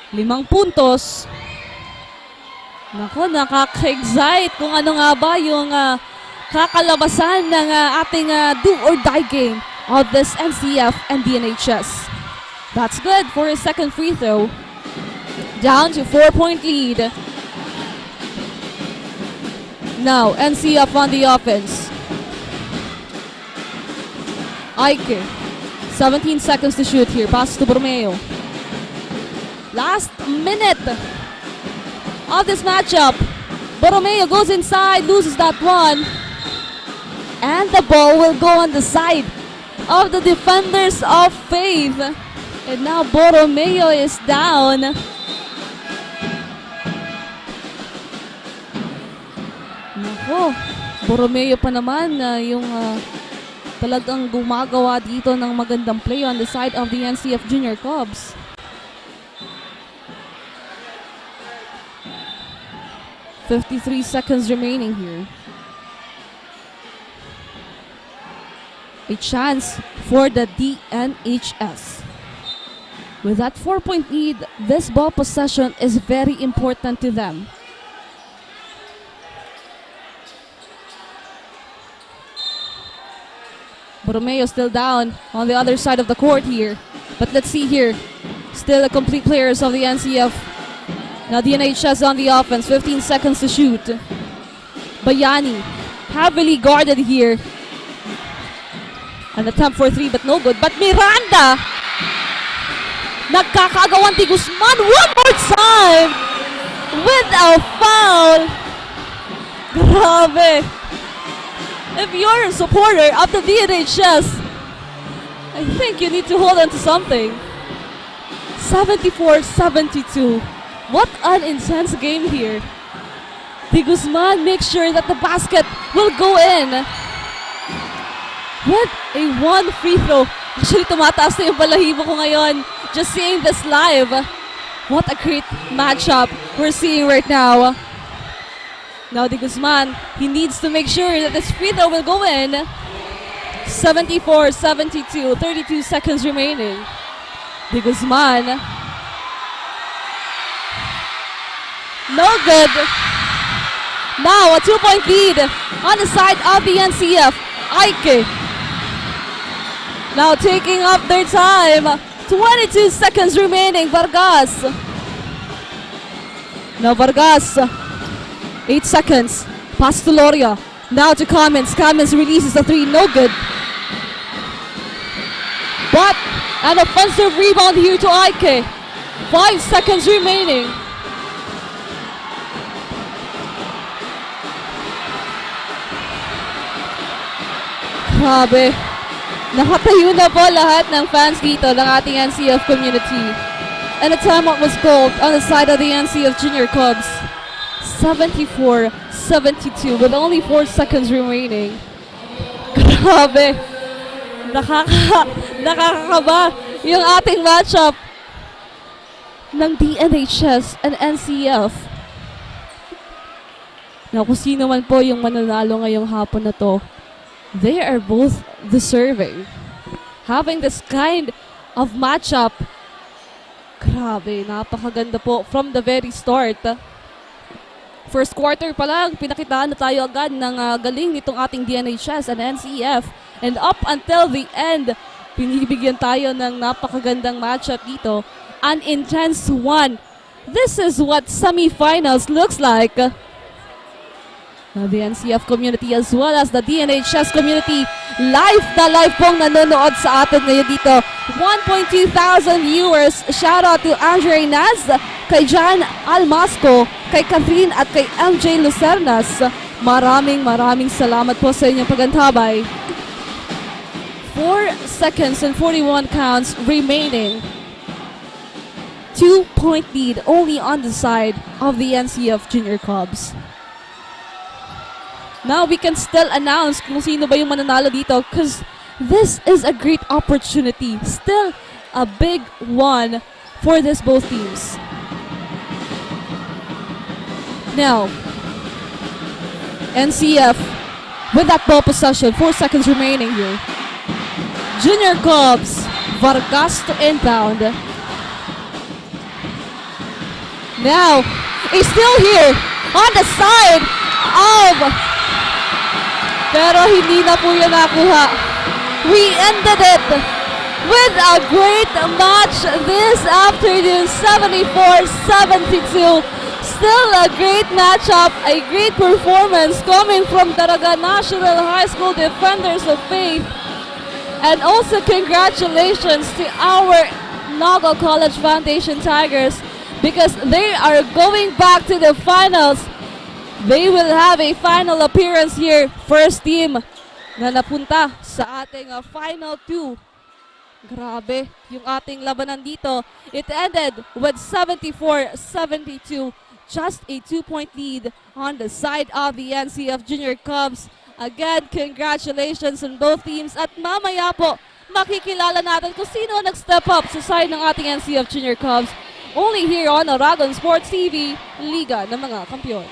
5 puntos. Naku, nakaka-excite kung ano nga ba yung kakalabasan ng ating do-or-die game of this NCF and Dnhs. That's good for his second free throw. Down to 4-point lead. Now, NCF on the offense. Aike. 17 seconds to shoot here. Pass to Borromeo. Last minute of this matchup. Borromeo goes inside, loses that one. And the ball will go on the side of the Defenders of Faith. And now Borromeo is down. Nako, Borromeo pa naman yung talagang gumagawa dito ng magandang play on the side of the NCF Junior Cubs. $53 seconds remaining here. A chance for the Dnhs. With that 4-point lead, this ball possession is very important to them. Borromeo still down on the other side of the court here. But let's see here. Still a complete players of the NCF. Now Dnhs on the offense. 15 seconds to shoot. Bayani heavily guarded here. An attempt for 3 but no good. But Miranda! Nagkakagawan di Guzman one more time! With a foul! Grabe! If you're a supporter of the Dnhs, I think you need to hold on to something. 74-72. What an intense game here. Di Guzman makes sure that the basket will go in. With a 1 free throw. Actually, tumataas na yung balahibo ko ngayon. Just seeing this live. What a great matchup we're seeing right now. Now, Di Guzman, he needs to make sure that this free throw will go in. 74-72, 32 seconds remaining. Di Guzman. No good. Now, a 2-point lead on the side of the NCF. Ike. Now taking up their time. 22 seconds remaining. Vargas. Now Vargas. 8 seconds. Pass to Loria. Now to Cummins. Cummins releases the 3. No good. But an offensive rebound here to Ike. 5 seconds remaining. Grabe. Nakatayo na po lahat ng fans dito ng ating NCF community. And a timeout was called on the side of the NCF Junior Cubs. 74-72 with only 4 seconds remaining. Grabe. Nakakakaba yung ating matchup ng Dnhs and NCF. Na kung sino man po yung mananalo ngayong hapon na to, they are both deserving. Having this kind of matchup. Grabe, napakaganda po from the very start. First quarter pa lang, pinakitaan na tayo agad ng galing nitong ating Dnhs and NCF. And up until the end, pinibigyan tayo ng napakagandang matchup dito. An intense one. This is what semifinals looks like. Now the NCF community as well as the Dnhs community live na live pong nanonood sa atin ngayon dito. 1.2 thousand viewers. Shout out to Andre Naz, kay Jan Almasco, kay Catherine at kay MJ Lucernas. Maraming salamat po sa inyong pagantabay. 4 seconds and 41 counts remaining. 2-point lead only on the side of the NCF Junior Cubs. Now we can still announce kung sino ba yung mananalo dito because this is a great opportunity. Still a big one for this both teams. Now, NCF with that ball possession, 4 seconds remaining here. Junior Cubs, Vargas to inbound. Now, he's still here on the side of... Pero hindi na po yun nakuha. We ended it with a great match this afternoon, 74-72. Still a great matchup, a great performance coming from Daraga National High School Defenders of Faith. And also congratulations to our Naga College Foundation Tigers because they are going back to the finals. They will have a final appearance here. First team na napunta sa ating final 2. Grabe yung ating labanan dito. It ended with 74-72. Just a 2-point lead on the side of the NCF Junior Cubs. Again, congratulations on both teams. At mamaya po, makikilala natin kung sino nag-step up sa side ng ating NCF Junior Cubs. Only here on Aragon Sports TV, Liga ng mga Kampiyon.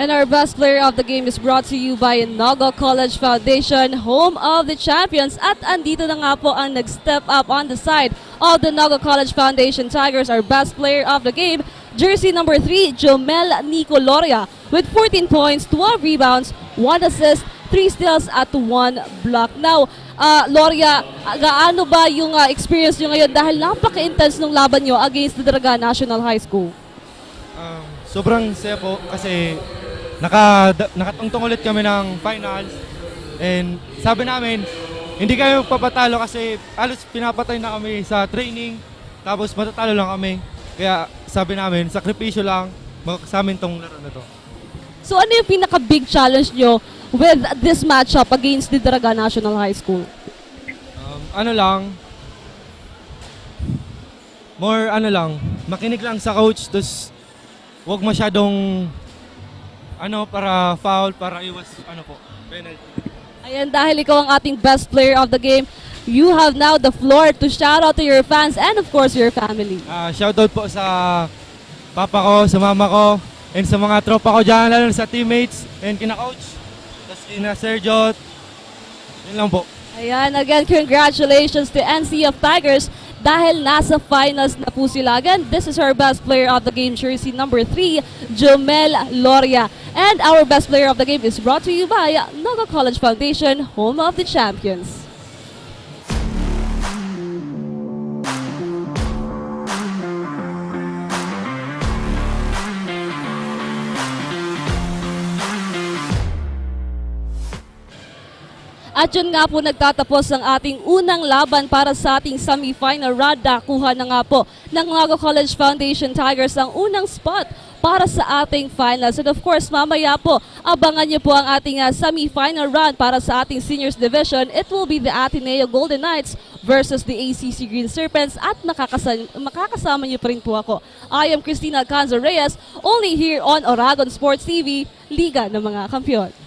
And our best player of the game is brought to you by Naga College Foundation, home of the champions. At andito na nga po ang nag-step up on the side of the Naga College Foundation Tigers, our best player of the game, jersey number 3, Jomel Nico Loria, with 14 points, 12 rebounds, 1 assist, 3 steals at 1 block. Now, Loria, gaano ba yung experience nyo ngayon dahil napaka-intense ng laban nyo against the Daraga National High School? Sobrang saya po kasi nakatungtong ulit kami ng finals, and sabi namin hindi kami magpapatalo kasi halos pinapatay na kami sa training tapos matatalo lang kami, kaya sabi namin sakripisyo lang sa amin tong laro na to. So ano yung pinaka-big challenge nyo with this matchup against the Daraga National High School? Makinig lang sa coach, tapos huwag masyadong para foul, para iwas penalty. Ayan, dahil ikaw ang ating best player of the game, you have now the floor to shout out to your fans and of course your family. Shoutout po sa papa ko, sa mama ko, and sa mga tropa ko dyan, lalo sa teammates, and kina-coach, tapos kina Sergio. Yun lang po. Ayan, again, congratulations to NCF Tigers dahil nasa finals na po sila. Again, this is our best player of the game, jersey number 3, Jomel Loria. And our best player of the game is brought to you by Naga College Foundation, home of the champions. At yun nga po nagtatapos ang ating unang laban para sa ating semi-final round. Nakuha na nga po ng Naga College Foundation Tigers ang unang spot para sa ating finals. And of course, mamaya po, abangan niyo po ang ating semi-final round para sa ating seniors division. It will be the Ateneo Golden Knights versus the ACC Green Serpents at makakasama niyo pa rin po ako. I am Christina Alcanzo Reyes, only here on Oragon Sports TV, Liga ng mga Kampiyon.